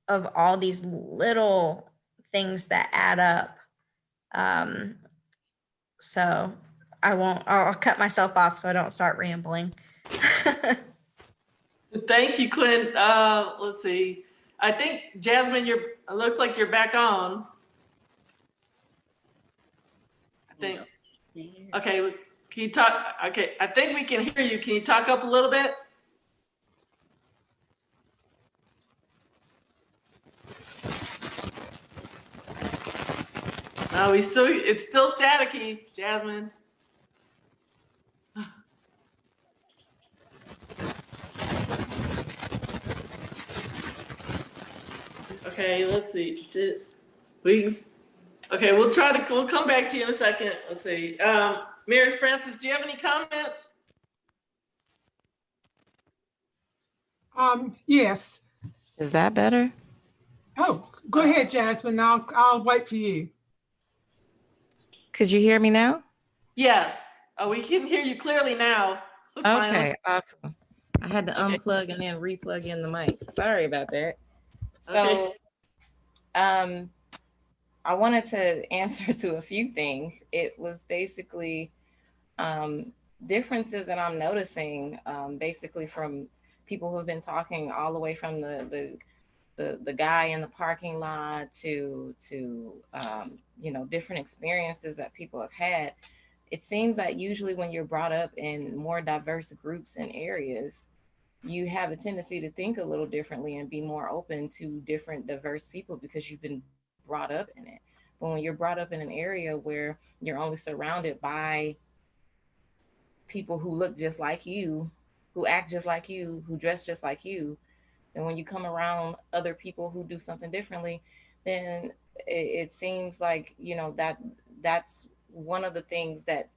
all these little things that add up. So I'll cut myself off so I don't start rambling. Thank you, Clint. Let's see. I think Jasmine, it looks like you're back on. I think. Okay, can you talk? Okay, I think we can hear you. Can you talk up a little bit? No, it's still staticky, Jasmine. Okay, let's see. Okay, we'll come back to you in a second. Let's see. Mary Frances, do you have any comments? Yes. Is that better? Oh, go ahead, Jasmine. I'll wait for you. Could you hear me now? Yes. Oh, we can hear you clearly now. Okay, awesome. I had to unplug and then replug in the mic. Sorry about that. So, I wanted to answer to a few things. It was basically differences that I'm noticing, basically from people who've been talking all the way from the guy in the parking lot to different experiences that people have had. It seems that usually when you're brought up in more diverse groups and areas, you have a tendency to think a little differently and be more open to different diverse people because you've been brought up in it. But when you're brought up in an area where you're only surrounded by people who look just like you, who act just like you, who dress just like you, and when you come around other people who do something differently, then it seems like, that's one of the things that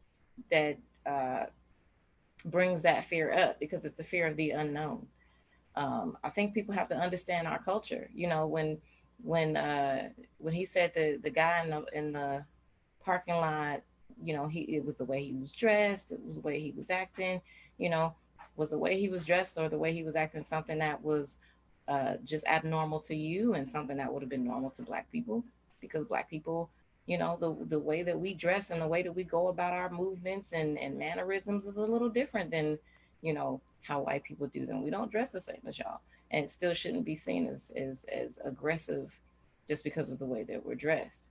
brings that fear up, because it's the fear of the unknown. I think people have to understand our culture. When he said the guy in the parking lot, it was the way he was dressed, it was the way he was acting, was the way he was dressed or the way he was acting something that was just abnormal to you and something that would have been normal to Black people? Because Black people, the way that we dress and the way that we go about our movements and mannerisms is a little different than, how white people do them. We don't dress the same as y'all. And it still shouldn't be seen as aggressive just because of the way that we're dressed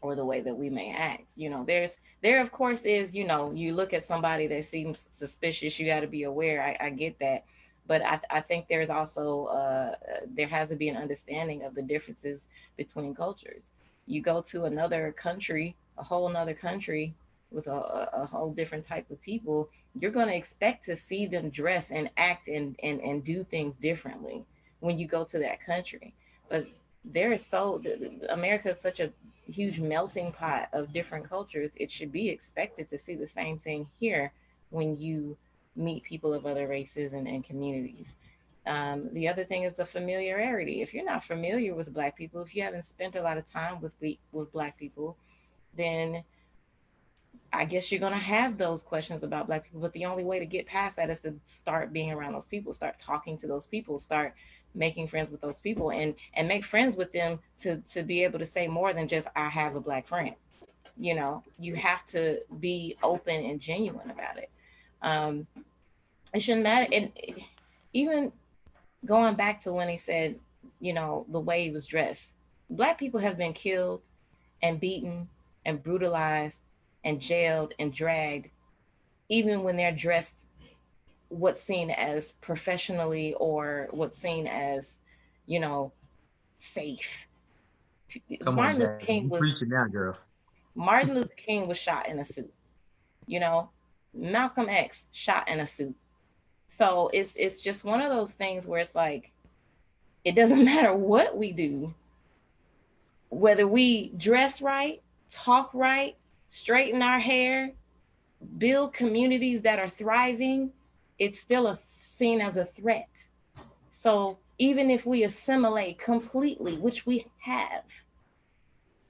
or the way that we may act. There of course is, you look at somebody that seems suspicious, you got to be aware. I get that. But I think there's also, there has to be an understanding of the differences between cultures. You go to another country, a whole nother country with a whole different type of people, you're going to expect to see them dress and act and do things differently when you go to that country. But America is such a huge melting pot of different cultures. It should be expected to see the same thing here when you meet people of other races and communities. The other thing is the familiarity. If you're not familiar with Black people, if you haven't spent a lot of time with Black people, then I guess you're going to have those questions about Black people. But the only way to get past that is to start being around those people, start talking to those people, start making friends with those people, and make friends with them to be able to say more than just, I have a Black friend. You have to be open and genuine about it. It shouldn't matter. And even going back to when he said, the way he was dressed, Black people have been killed and beaten and brutalized and jailed and dragged even when they're dressed what's seen as professionally or what's seen as, you know, safe. Come on, Martin Luther Jackie. King You was preaching now, girl. Martin Luther King was shot in a suit. You know, Malcolm X shot in a suit. So it's just one of those things where it's like, it doesn't matter what we do, whether we dress right, talk right, straighten our hair, build communities that are thriving, it's still seen as a threat. So even if we assimilate completely, which we have,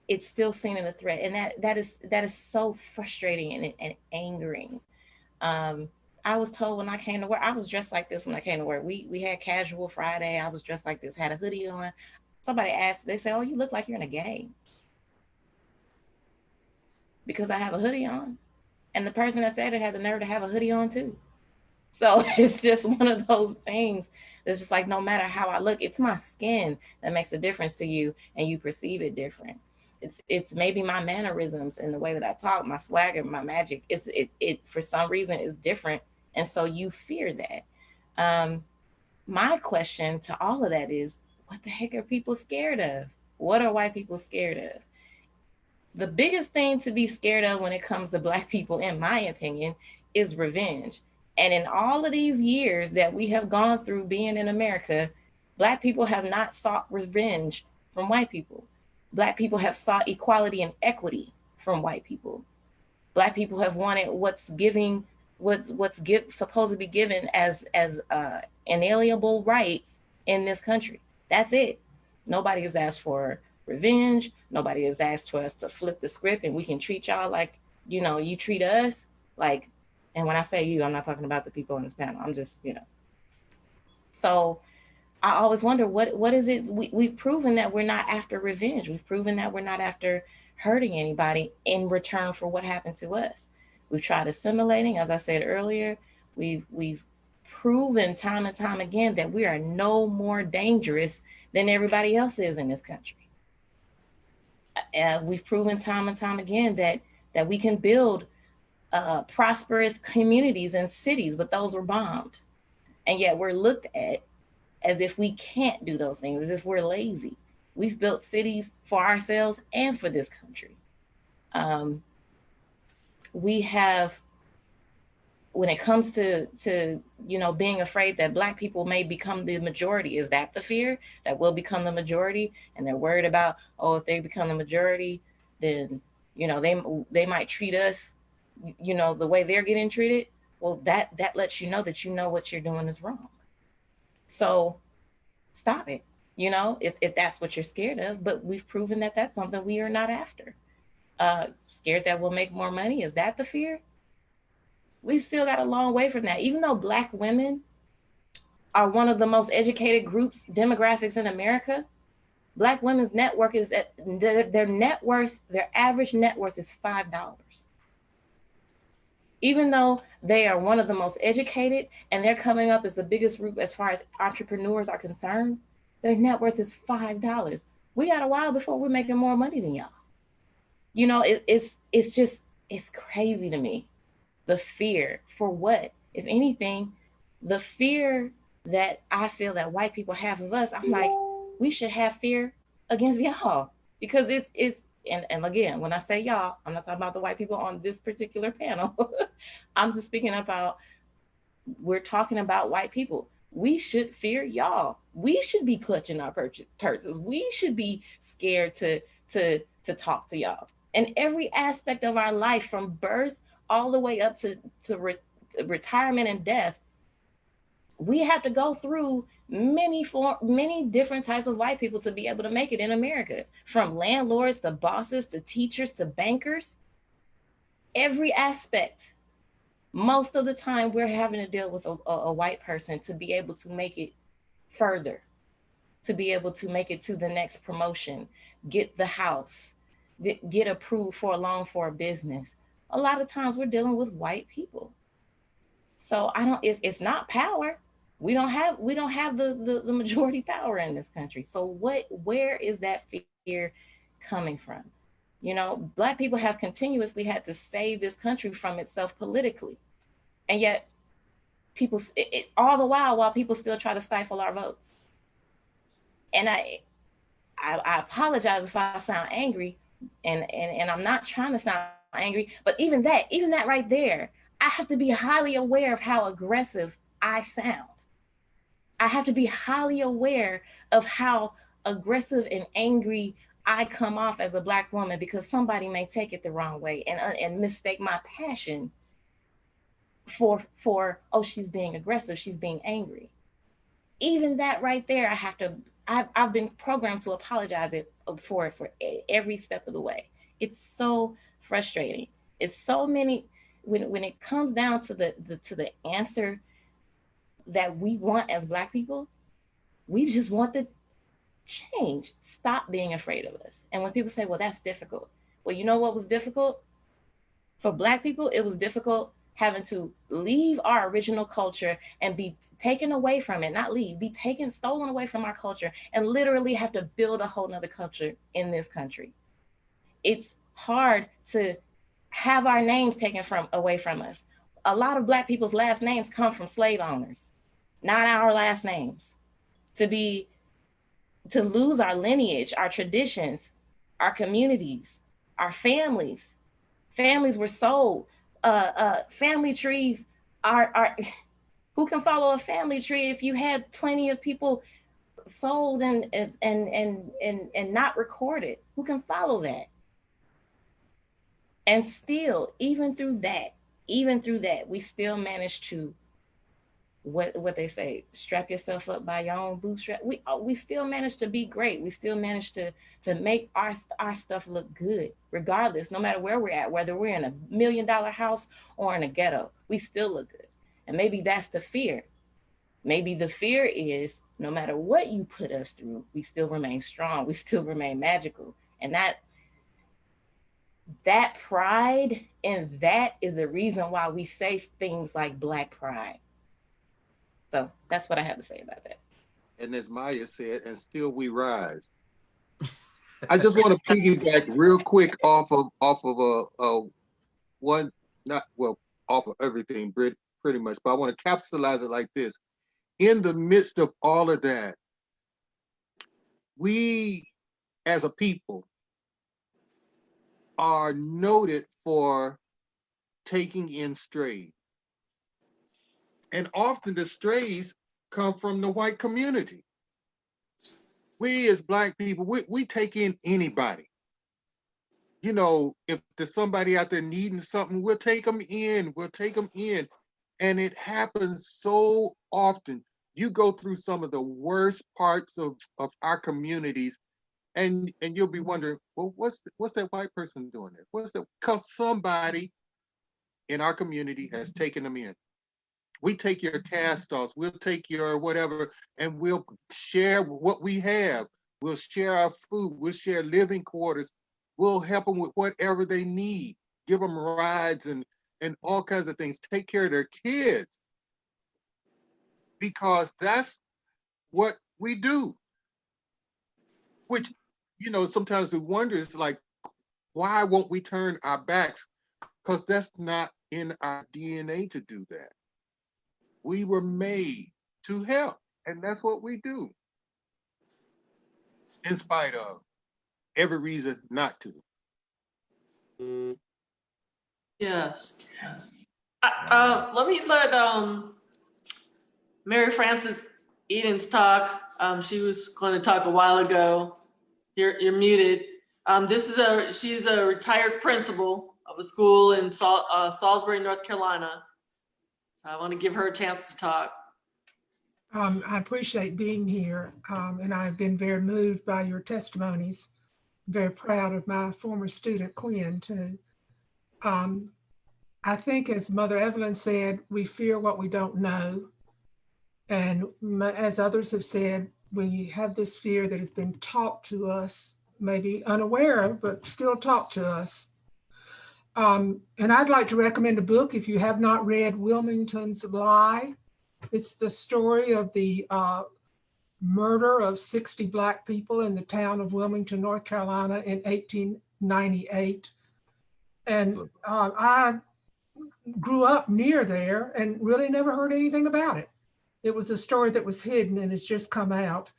it's still seen as a threat. And that is so frustrating and angering. I was told when I came to work, I was dressed like this when I came to work. We had casual Friday. I was dressed like this, had a hoodie on. Somebody asked, they say, "Oh, you look like you're in a gang." Because I have a hoodie on. And the person that said it had the nerve to have a hoodie on too. So it's just one of those things that's just like, no matter how I look, it's my skin that makes a difference to you and you perceive it different. It's maybe my mannerisms and the way that I talk, my swagger, my magic. It for some reason is different. And so you fear that. My question to all of that is, what the heck are people scared of? What are white people scared of? The biggest thing to be scared of when it comes to Black people, in my opinion, is revenge. And in all of these years that we have gone through being in America, Black people have not sought revenge from white people. Black people have sought equality and equity from white people. Black people have wanted supposed to be given as inalienable rights in this country. That's it. Nobody has asked for revenge. Nobody has asked for us to flip the script and we can treat y'all like, you know, you treat us like. And when I say you, I'm not talking about the people on this panel. I'm just, you know. So I always wonder, what is it? We've proven that we're not after revenge. We've proven that we're not after hurting anybody in return for what happened to us. We've tried assimilating, as I said earlier. We've proven time and time again that we are no more dangerous than everybody else is in this country. We've proven time and time again that we can build prosperous communities and cities, but those were bombed. And yet we're looked at as if we can't do those things, as if we're lazy. We've built cities for ourselves and for this country. We have, when it comes to you know, being afraid that Black people may become the majority, is that the fear, that we'll become the majority? And they're worried about, oh, if they become the majority, then, you know, they might treat us, you know, the way they're getting treated. Well, that lets you know that you know what you're doing is wrong. So stop it, you know, if that's what you're scared of. But we've proven that that's something we are not after. Scared that we'll make more money, is that the fear? We've still got a long way from that. Even though Black women are one of the most educated groups, demographics in America, Black women's net worth is their average net worth is $5. Even though they are one of the most educated and they're coming up as the biggest group as far as entrepreneurs are concerned, their net worth is $5. We got a while before we're making more money than y'all. You know, it's crazy to me. The fear for what? If anything, the fear that I feel that white people have of us, I'm like, we should have fear against y'all, because it's and again, when I say y'all, I'm not talking about the white people on this particular panel. I'm just speaking about, we're talking about white people. We should fear y'all. We should be clutching our purses. We should be scared to talk to y'all. And every aspect of our life, from birth all the way up to retirement and death, we have to go through many different types of white people to be able to make it in America, from landlords to bosses to teachers to bankers. Every aspect. Most of the time we're having to deal with a white person to be able to make it further, to be able to make it to the next promotion, get the house, get approved for a loan for a business. A lot of times we're dealing with white people. So it's not power. We don't have the majority power in this country. So where is that fear coming from? You know, Black people have continuously had to save this country from itself politically. And yet people, all the while people still try to stifle our votes. And I apologize if I sound angry, and I'm not trying to sound angry, but even that right there, I have to be highly aware of how aggressive I sound. I have to be highly aware of how aggressive and angry I come off as a Black woman, because somebody may take it the wrong way and mistake my passion for, oh, she's being aggressive, she's being angry. Even that right there, I've been programmed to apologize for every step of the way. It's so frustrating. It's so many, when it comes down to the answer that we want as Black people, we just want the change. Stop being afraid of us. And when people say, well, that's difficult. Well, you know what was difficult? For Black people, it was difficult having to leave our original culture and be taken away from it, not leave, be stolen away from our culture, and literally have to build a whole nother culture in this country. It's hard to have our names taken away from us. A lot of Black people's last names come from slave owners, not our last names. To lose our lineage, our traditions, our communities, our families. Families were sold. Family trees are who can follow a family tree if you had plenty of people sold and not recorded? Who can follow that? And still, even through that, we still managed to, what they say, strap yourself up by your own bootstrap. We still managed to be great. We still managed to make our stuff look good, regardless, no matter where we're at, whether we're in $1 million house or in a ghetto, we still look good. And maybe that's the fear. Maybe the fear is, no matter what you put us through, we still remain strong. We still remain magical. And that pride in that is the reason why we say things like Black pride. So that's what I have to say about that. And as Maya said, and still we rise. I just want to piggyback real quick off of off of everything pretty much, but I want to capsulize it like this. In the midst of all of that, we as a people are noted for taking in strays. And often the strays come from the white community. We as Black people, we take in anybody. You know, if there's somebody out there needing something, we'll take them in. And it happens so often. You go through some of the worst parts of our communities, and you'll be wondering, well, what's that white person doing there? What's that? Because somebody in our community has taken them in. We take your cast-offs, we'll take your whatever, and we'll share what we have. We'll share our food, we'll share living quarters, we'll help them with whatever they need, give them rides and all kinds of things, take care of their kids. Because that's what we do. Which, you know, sometimes we wonder, it's like, why won't we turn our backs? Because that's not in our DNA to do that. We were made to help, and that's what we do, in spite of every reason not to. Yes. Let me let Mary Frances Edens talk. She was going to talk a while ago. You're muted. She's a retired principal of a school in Salisbury, North Carolina. So I want to give her a chance to talk. I appreciate being here, and I've been very moved by your testimonies. Very proud of my former student, Quinn, too. I think, as Mother Evelyn said, we fear what we don't know. And as others have said, we have this fear that has been taught to us, maybe unaware of, but still taught to us. And I'd like to recommend a book if you have not read Wilmington's Lie. It's the story of the murder of 60 Black people in the town of Wilmington, North Carolina in 1898. And I grew up near there and really never heard anything about it. It was a story that was hidden and has just come out.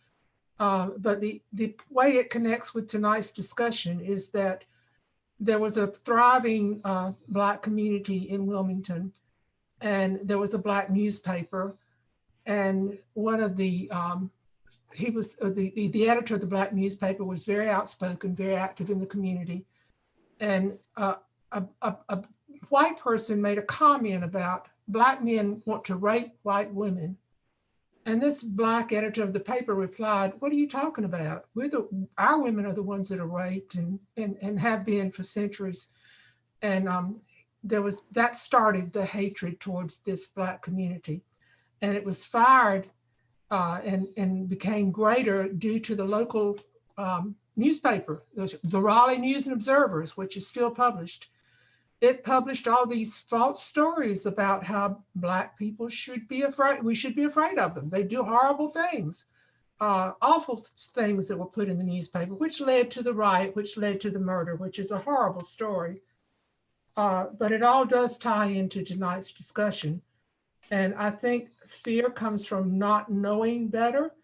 But the way it connects with tonight's discussion is that there was a thriving Black community in Wilmington, and there was a Black newspaper, and one of the he was the editor of the Black newspaper was very outspoken, very active in the community, and a white person made a comment about Black men want to rape white women. And this Black editor of the paper replied, "What are you talking about? Our women are the ones that are raped and have been for centuries." And that started the hatred towards this Black community. And it was fired and became greater due to the local newspaper, the Raleigh News and Observers, which is still published. It published all these false stories about how Black people should be afraid. We should be afraid of them. They do horrible things, awful things that were put in the newspaper, which led to the riot, which led to the murder, which is a horrible story. But it all does tie into tonight's discussion. And I think fear comes from not knowing better.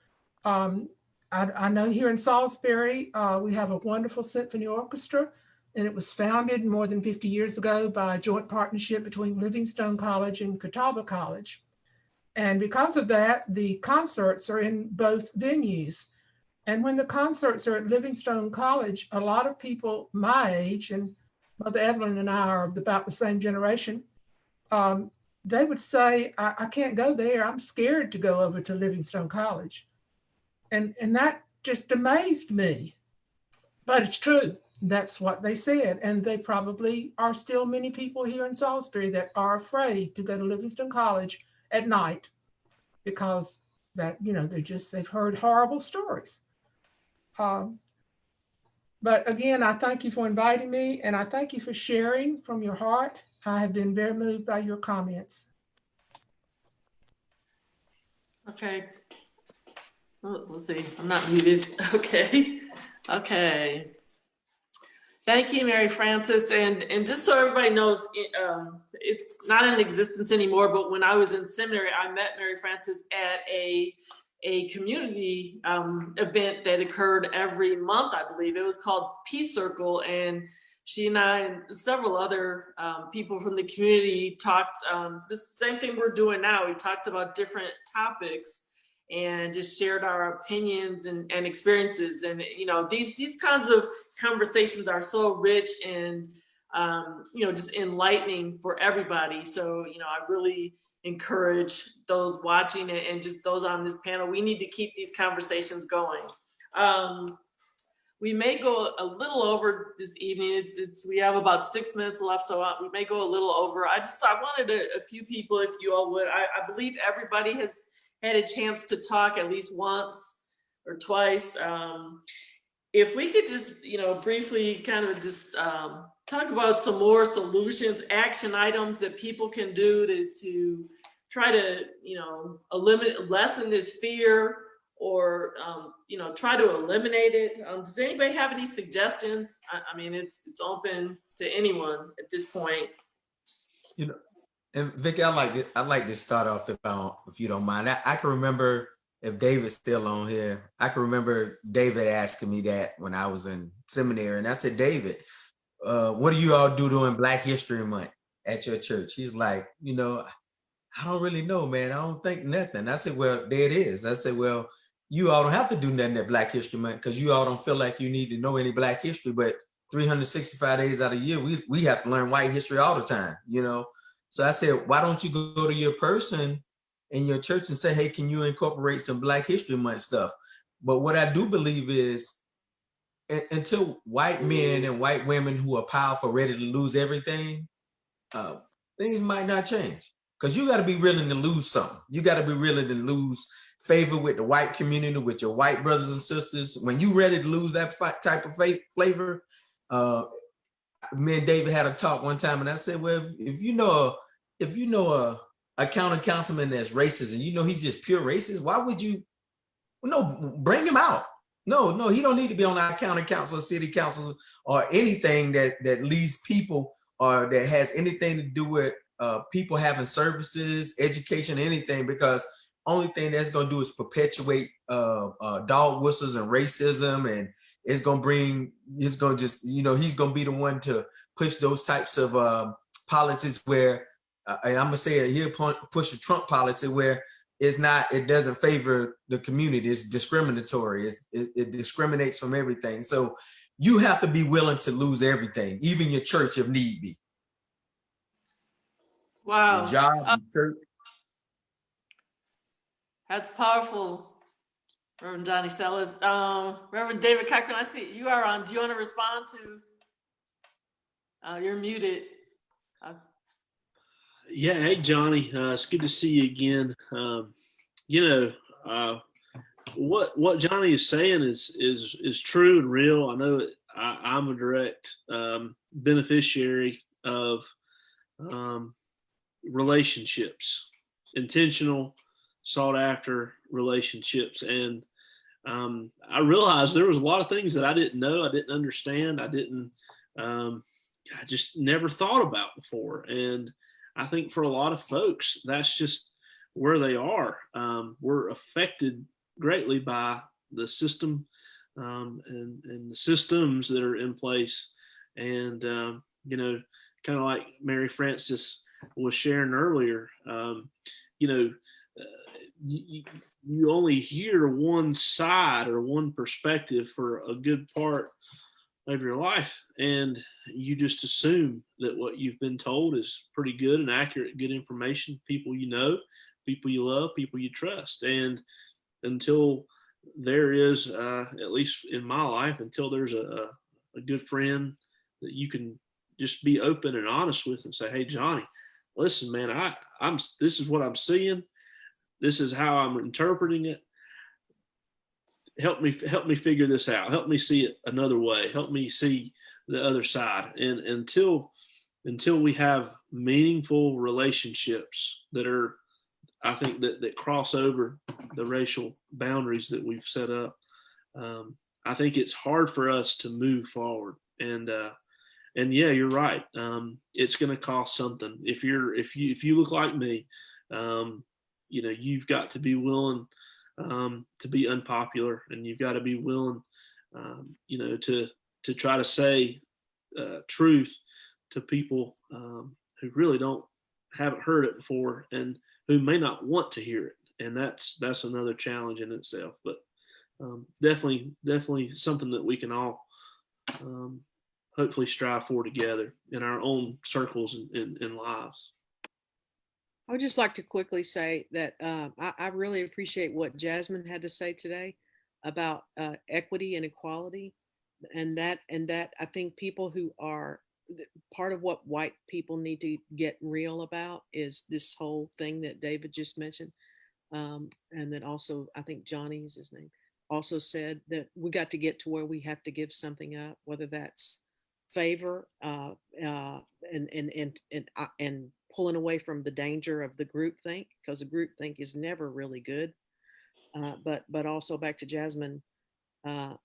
I know here in Salisbury, we have a wonderful symphony orchestra, and it was founded more than 50 years ago by a joint partnership between Livingstone College and Catawba College. And because of that, the concerts are in both venues. And when the concerts are at Livingstone College, a lot of people my age, and Mother Evelyn and I are about the same generation, they would say, I can't go there. I'm scared to go over to Livingstone College. And that just amazed me. But it's true. That's what they said. And they probably are still many people here in Salisbury that are afraid to go to Livingstone College at night because that, they've heard horrible stories. But again, I thank you for inviting me, and I thank you for sharing from your heart. I have been very moved by your comments. Okay. Let's see, I'm not muted. Okay. Thank you, Mary Frances. And just so everybody knows, it's not in existence anymore, but when I was in seminary, I met Mary Frances at a community event that occurred every month, I believe. It was called Peace Circle, and she and I and several other people from the community talked the same thing we're doing now. We talked about different topics and just shared our opinions and experiences. And, these kinds of conversations are so rich and, just enlightening for everybody. So, I really encourage those watching and just those on this panel. We need to keep these conversations going. We may go a little over this evening. We have about 6 minutes left, so we may go a little over. I wanted a few people, if you all would. I believe everybody has had a chance to talk at least once or twice. If we could just, briefly kind of just talk about some more solutions, action items that people can do to try to, lessen this fear or, try to eliminate it. Does anybody have any suggestions? I mean, it's open to anyone at this point. And Vicky, I'd like to start off if you don't mind. I can remember, if David's still on here, I can remember David asking me that when I was in seminary, and I said, "David, what do you all do during Black History Month at your church?" He's like, "I don't really know, man. I don't think nothing." I said, "Well, there it is." I said, "Well, you all don't have to do nothing at Black History Month because you all don't feel like you need to know any Black history, but 365 days out of the year, we have to learn white history all the time, So I said, why don't you go to your person in your church and say, hey, can you incorporate some Black History Month stuff? But what I do believe is until white men and white women who are powerful, ready to lose everything, things might not change. Because you got to be willing to lose something. You got to be willing to lose favor with the white community, with your white brothers and sisters. When you ready to lose that type of flavor, me and David had a talk one time, and I said, well, if you know a county councilman that's racist, and he's just pure racist, why would you? No, bring him out. No, he don't need to be on our county council, city council, or anything that leads people or that has anything to do with people having services, education, anything, because only thing that's going to do is perpetuate dog whistles and racism, and it's going to just, you know, he's going to be the one to push those types of policies where, and I'm going to say it, he'll push a Trump policy where it doesn't favor the community. It's discriminatory. It discriminates from everything. So you have to be willing to lose everything, even your church if need be. Wow. Your job, your church. That's powerful, Reverend Johnny Sellers. Reverend David Cochran, I see you are on. Do you want to respond to? You're muted. Yeah, hey Johnny, it's good to see you again. You know, what Johnny is saying is true and real. I know I'm a direct beneficiary of relationships, intentional, sought after relationships, and I realized there was a lot of things that I didn't know, I didn't understand, I just never thought about before. And I think for a lot of folks, that's just where they are. We're affected greatly by the system and the systems that are in place. And, you know, kind of like Mary Frances was sharing earlier, you know, you only hear one side or one perspective for a good part of your life, and you just assume that what you've been told is pretty good and accurate, good information, people you know, people you love, people you trust. And until there is, at least in my life, until there's a good friend that you can just be open and honest with and say, hey, Johnny, listen, man, this is what I'm seeing. This is how I'm interpreting it. Help me figure this out. Help me see it another way. Help me see the other side. And until we have meaningful relationships that are, I think that cross over the racial boundaries that we've set up, I think it's hard for us to move forward. And yeah, you're right. It's going to cost something. If you look like me, you know, you've got to be willing to be unpopular, and you've got to be willing, you know, to try to say truth to people who really haven't heard it before, and who may not want to hear it. And that's another challenge in itself. But definitely something that we can all hopefully strive for together in our own circles and lives. I would just like to quickly say that I really appreciate what Jasmine had to say today about equity and equality, and that I think people who are part of what white people need to get real about is this whole thing that David just mentioned, and then also I think Johnny is his name also said that we got to get to where we have to give something up, whether that's favor and pulling away from the danger of the groupthink, because the groupthink is never really good. But also back to Jasmine,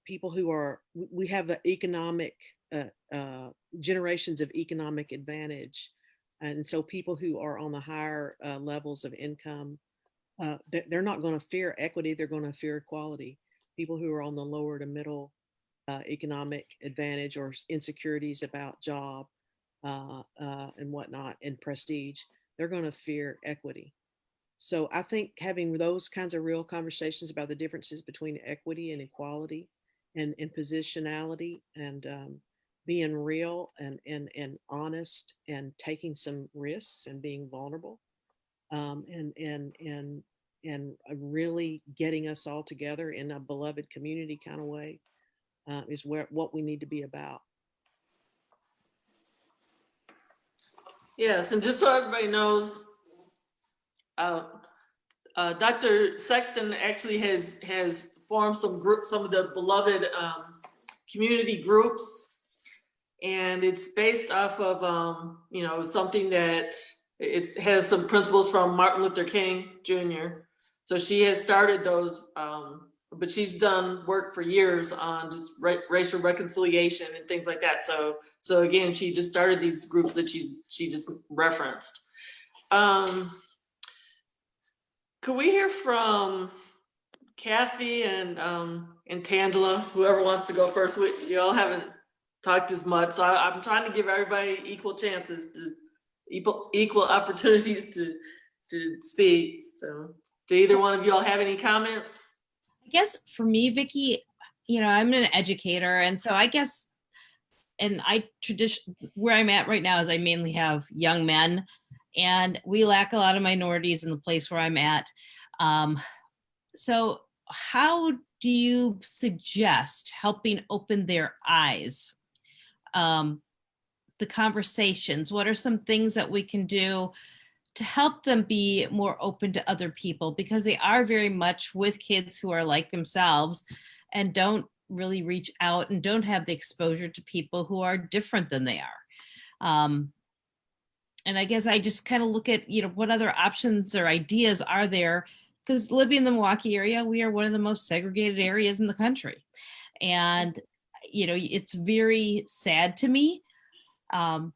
people who we have the economic generations of economic advantage, and so people who are on the higher levels of income, they're not going to fear equity; they're going to fear equality. People who are on the lower to middle economic advantage or insecurities about job and whatnot and prestige, they're going to fear equity. So I think having those kinds of real conversations about the differences between equity and equality and positionality, and being real and honest and taking some risks and being vulnerable, and really getting us all together in a beloved community kind of way is what we need to be about. Yes, and just so everybody knows, Dr. Sexton actually has formed some of the beloved community groups, and it's based off of you know, something that it has some principles from Martin Luther King Jr. So she has started those, but she's done work for years on just racial reconciliation and things like that. So again, she just started these groups that she just referenced. Could we hear from Kathy and Tangela, whoever wants to go first? Y'all haven't talked as much, so I'm trying to give everybody equal chances, equal opportunities to speak. So, do either one of y'all have any comments? I guess for me, Vicki, I'm an educator, and so I guess, and where I'm at right now is I mainly have young men, and we lack a lot of minorities in the place where I'm at. So how do you suggest helping open their eyes? The conversations, what are some things that we can do to help them be more open to other people? Because they are very much with kids who are like themselves and don't really reach out and don't have the exposure to people who are different than they are. And I guess I just kind of look at, what other options or ideas are there? Because living in the Milwaukee area, we are one of the most segregated areas in the country. And, it's very sad to me, and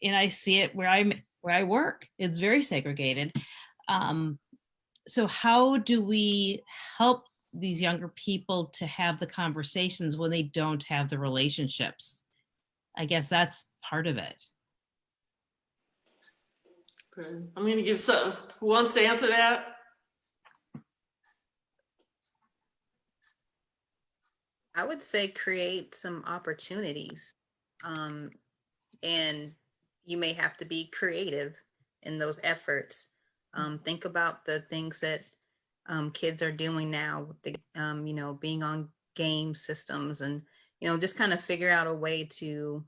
I see it where I work. It's very segregated. So how do we help these younger people to have the conversations when they don't have the relationships? I guess that's part of it. Okay. I'm going to give who wants to answer that? I would say create some opportunities. And you may have to be creative in those efforts. Think about the things that kids are doing now with the, being on game systems and, just kind of figure out a way to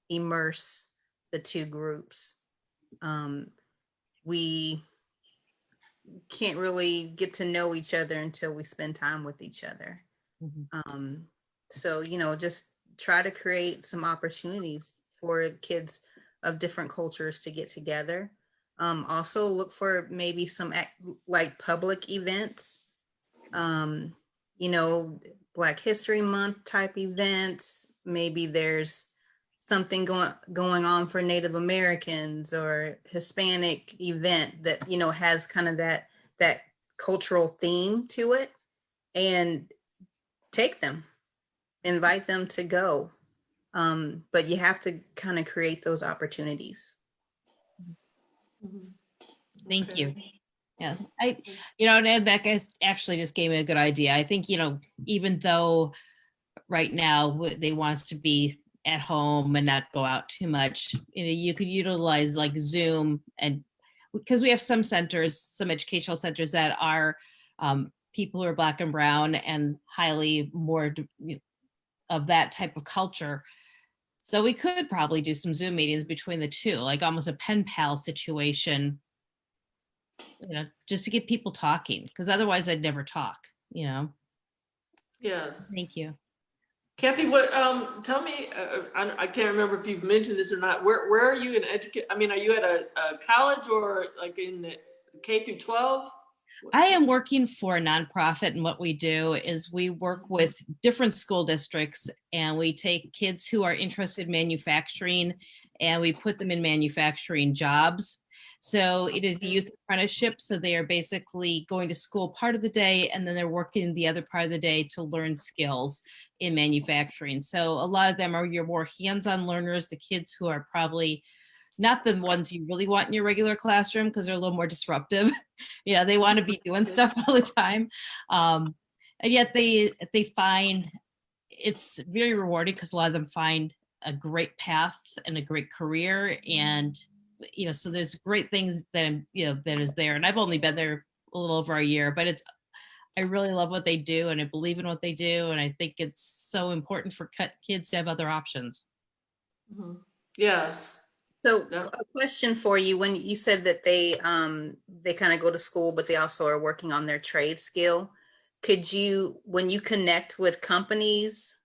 immerse the two groups. We can't really get to know each other until we spend time with each other. So, just try to create some opportunities for kids of different cultures to get together. Also look for maybe some like public events, Black History Month type events. Maybe there's something going on for Native Americans or Hispanic event that, has kind of that cultural theme to it, and take them, invite them to go. But you have to kind of create those opportunities. Thank you. Yeah, and that guy actually just gave me a good idea. I think, even though right now they want us to be at home and not go out too much, you could utilize like Zoom, and because we have some educational centers that are people who are Black and brown and highly more of that type of culture. So we could probably do some Zoom meetings between the two, like almost a pen pal situation, just to get people talking, because otherwise I'd never talk, Yes. Thank you. Kathy, what, tell me, I can't remember if you've mentioned this or not. Where are you in are you at a college or like in the K through 12? I am working for a nonprofit, and what we do is we work with different school districts, and we take kids who are interested in manufacturing and we put them in manufacturing jobs. So it is a youth apprenticeship. So they are basically going to school part of the day, and then they're working the other part of the day to learn skills in manufacturing. So a lot of them are your more hands-on learners, the kids who are probably not the ones you really want in your regular classroom because they're a little more disruptive. They want to be doing stuff all the time. And yet they find it's very rewarding because a lot of them find a great path and a great career. And, so there's great things that, that is there. And I've only been there a little over a year, but I really love what they do, and I believe in what they do. And I think it's so important for kids to have other options. Yes. So a question for you, when you said that they kind of go to school, but they also are working on their trade skill, could you, when you connect with companies,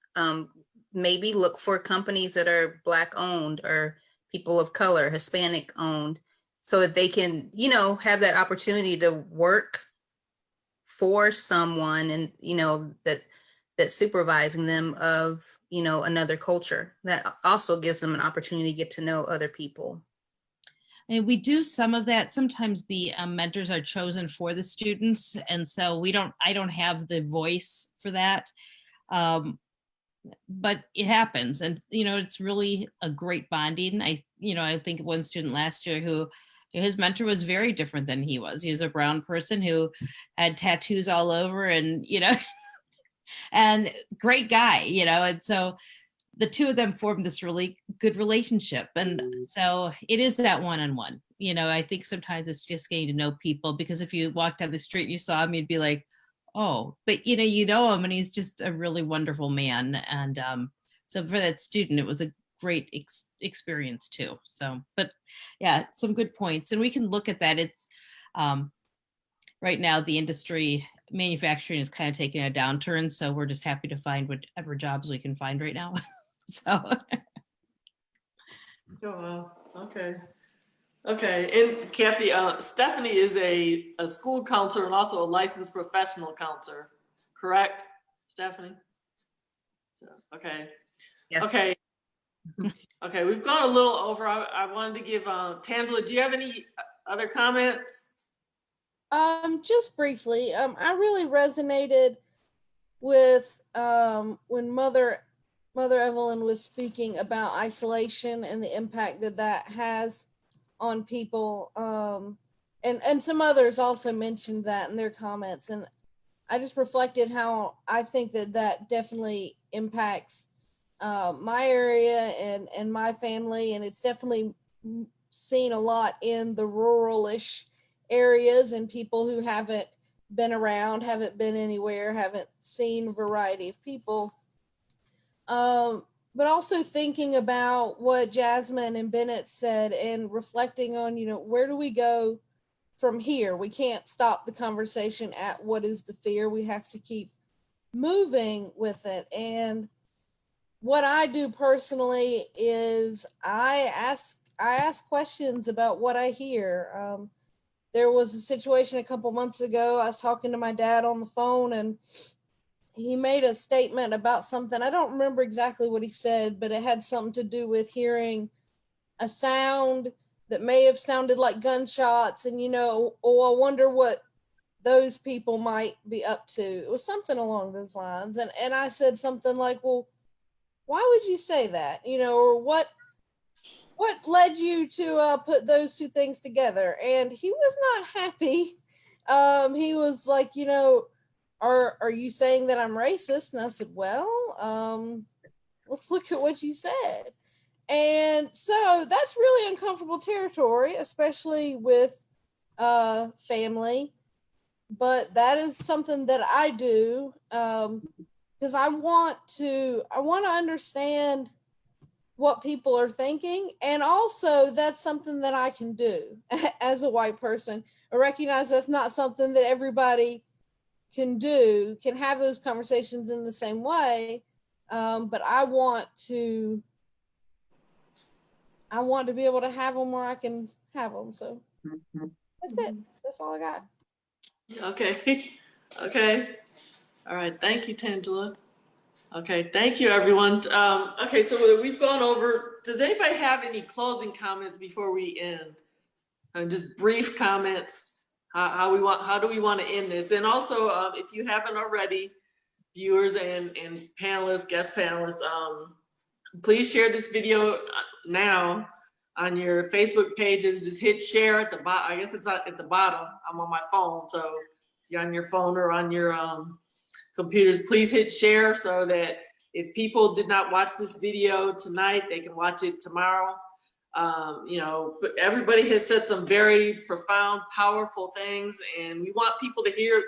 maybe look for companies that are Black owned or people of color, Hispanic owned, so that they can, have that opportunity to work for someone and, that's supervising them of, another culture. That also gives them an opportunity to get to know other people. And we do some of that. Sometimes the mentors are chosen for the students. And so I don't have the voice for that. But it happens. And, it's really a great bonding. I think one student last year who his mentor was very different than he was. He was a brown person who had tattoos all over and, and great guy, and so the two of them formed this really good relationship. And so it is that one-on-one, I think sometimes it's just getting to know people, because if you walked down the street and you saw him, you'd be like, oh, but you know him and he's just a really wonderful man. And so for that student, it was a great experience too. So, but yeah, some good points. And we can look at that. It's right now the industry, manufacturing is kind of taking a downturn. So we're just happy to find whatever jobs we can find right now. So. Oh, wow. Okay. And Kathy, Stephanie is a school counselor and also a licensed professional counselor, correct, Stephanie? So, okay. Yes. Okay. Okay, we've gone a little over. I wanted to give Tangela, do you have any other comments? Just briefly, I really resonated with when Mother Evelyn was speaking about isolation and the impact that has on people. And some others also mentioned that in their comments. And I just reflected how I think that definitely impacts my area and my family. And it's definitely seen a lot in the rural-ish areas and people who haven't been around, haven't been anywhere, haven't seen a variety of people. But also thinking about what Jasmine and Bennett said and reflecting on, where do we go from here? We can't stop the conversation at what is the fear. We have to keep moving with it. And what I do personally is I ask questions about what I hear. There was a situation a couple months ago. I was talking to my dad on the phone and he made a statement about something. I don't remember exactly what he said, but it had something to do with hearing a sound that may have sounded like gunshots. And, I wonder what those people might be up to. It was something along those lines. And I said something like, well, why would you say that? Or what led you to put those two things together? And he was not happy. He was like, are you saying that I'm racist? And I said, well, let's look at what you said. And so that's really uncomfortable territory, especially with family. But that is something that I do because I want to understand what people are thinking. And also that's something that I can do as a white person. I recognize that's not something that everybody can have those conversations in the same way. But I want to be able to have them where I can have them. So that's it. That's all I got. Okay. All right. Thank you, Tangela. Okay. Thank you, everyone. Okay. So we've gone over. Does anybody have any closing comments before we end? Just brief comments. How do we want to end this? And also, if you haven't already, viewers and panelists, guest panelists, please share this video now on your Facebook pages. Just hit share at the bottom. I guess it's at the bottom. I'm on my phone, so if you're on your phone or on your computers, please hit share so that if people did not watch this video tonight, they can watch it tomorrow. But everybody has said some very profound, powerful things, and we want people to hear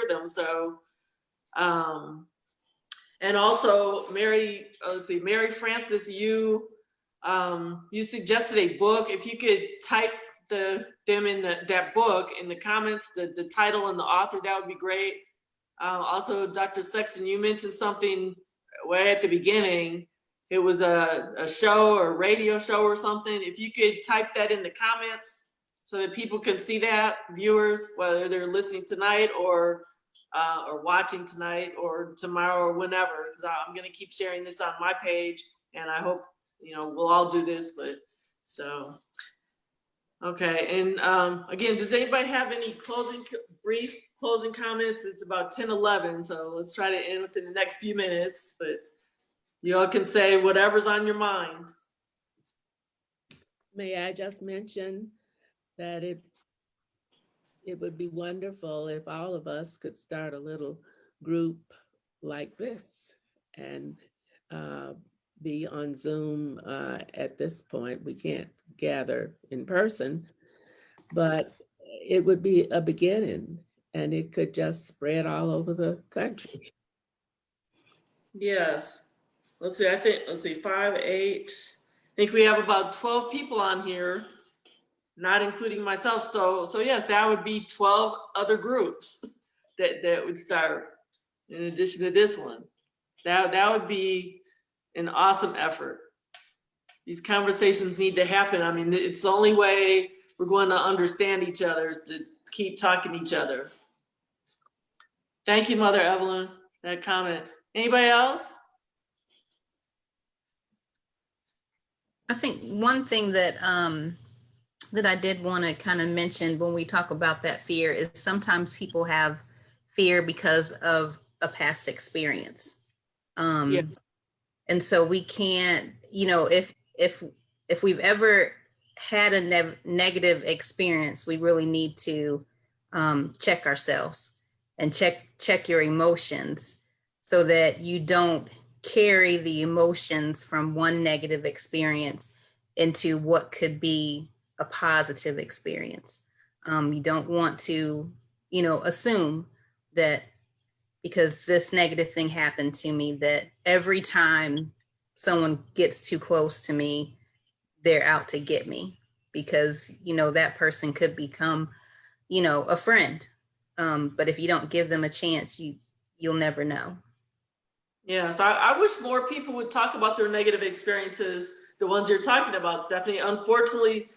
them. So, and also Mary Frances, you suggested a book. If you could type them in that book in the comments, the title and the author, that would be great. Also, Dr. Sexton, you mentioned something way at the beginning. It was a show or a radio show or something. If you could type that in the comments so that people can see that, viewers, whether they're listening tonight or watching tonight or tomorrow or whenever, because I'm going to keep sharing this on my page, and I hope we'll all do this. But so Okay, and again, does anybody have any brief closing comments? It's about 10:11, so let's try to end within the next few minutes, but you all can say whatever's on your mind. May I just mention that it would be wonderful if all of us could start a little group like this and be on Zoom. At this point, we can't gather in person, but it would be a beginning and it could just spread all over the country. Yes. Let's see, 5, 8. I think we have about 12 people on here, not including myself. So yes, that would be 12 other groups that would start in addition to this one. That would be an awesome effort. These conversations need to happen. I mean, it's the only way we're going to understand each other is to keep talking to each other. Thank you, Mother Evelyn, for that comment. Anybody else? I think one thing that that I did want to kind of mention when we talk about that fear is sometimes people have fear because of a past experience. Yeah. And so we can't, you know, if we've ever had a negative experience, we really need to check ourselves and check your emotions so that you don't carry the emotions from one negative experience into what could be a positive experience. You don't want to, you know, assume that because this negative thing happened to me, that every time someone gets too close to me, they're out to get me, because, you know, that person could become, you know, a friend. But if you don't give them a chance, you'll never know. Yes, I wish more people would talk about their negative experiences, the ones you're talking about, Stephanie. Unfortunately,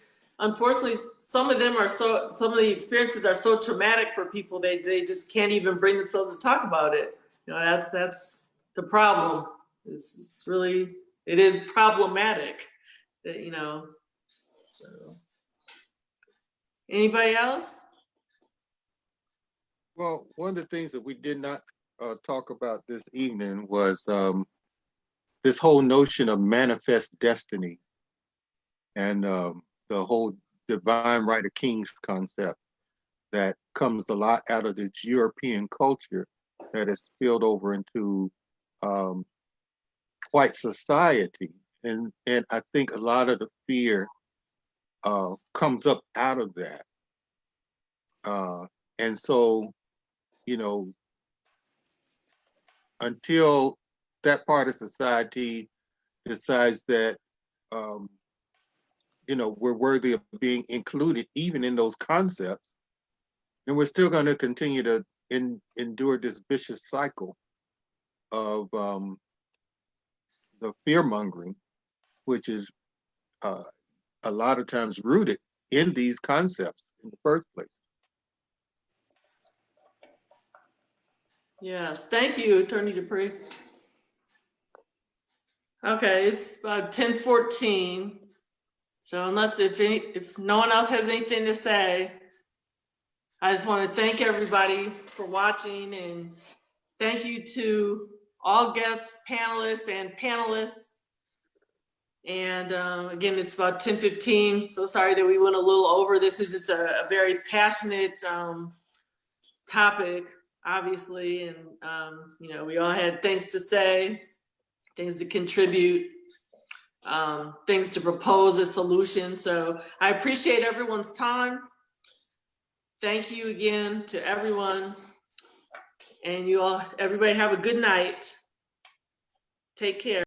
some of the experiences are so traumatic for people, they just can't even bring themselves to talk about it. You know, that's the problem. It is problematic that, you know, so. Anybody else? Well, one of the things that we did not talk about this evening was this whole notion of manifest destiny and the whole divine right of kings concept that comes a lot out of this European culture that has spilled over into white society. And I think a lot of the fear comes up out of that. And so, you know, until that part of society decides that, you know, we're worthy of being included even in those concepts, then we're still going to continue to endure this vicious cycle of the fear mongering, which is a lot of times rooted in these concepts in the first place. Yes, thank you, Attorney Dupree. Okay, it's about 10:14. So unless if no one else has anything to say, I just want to thank everybody for watching, and thank you to all guests, panelists, and panelists. And again, it's about 10:15. So sorry that we went a little over. This is just a very passionate topic, obviously, and you know, we all had things to say, things to contribute, things to propose a solution. So I appreciate everyone's time. Thank you again to everyone, and everybody have a good night. Take care.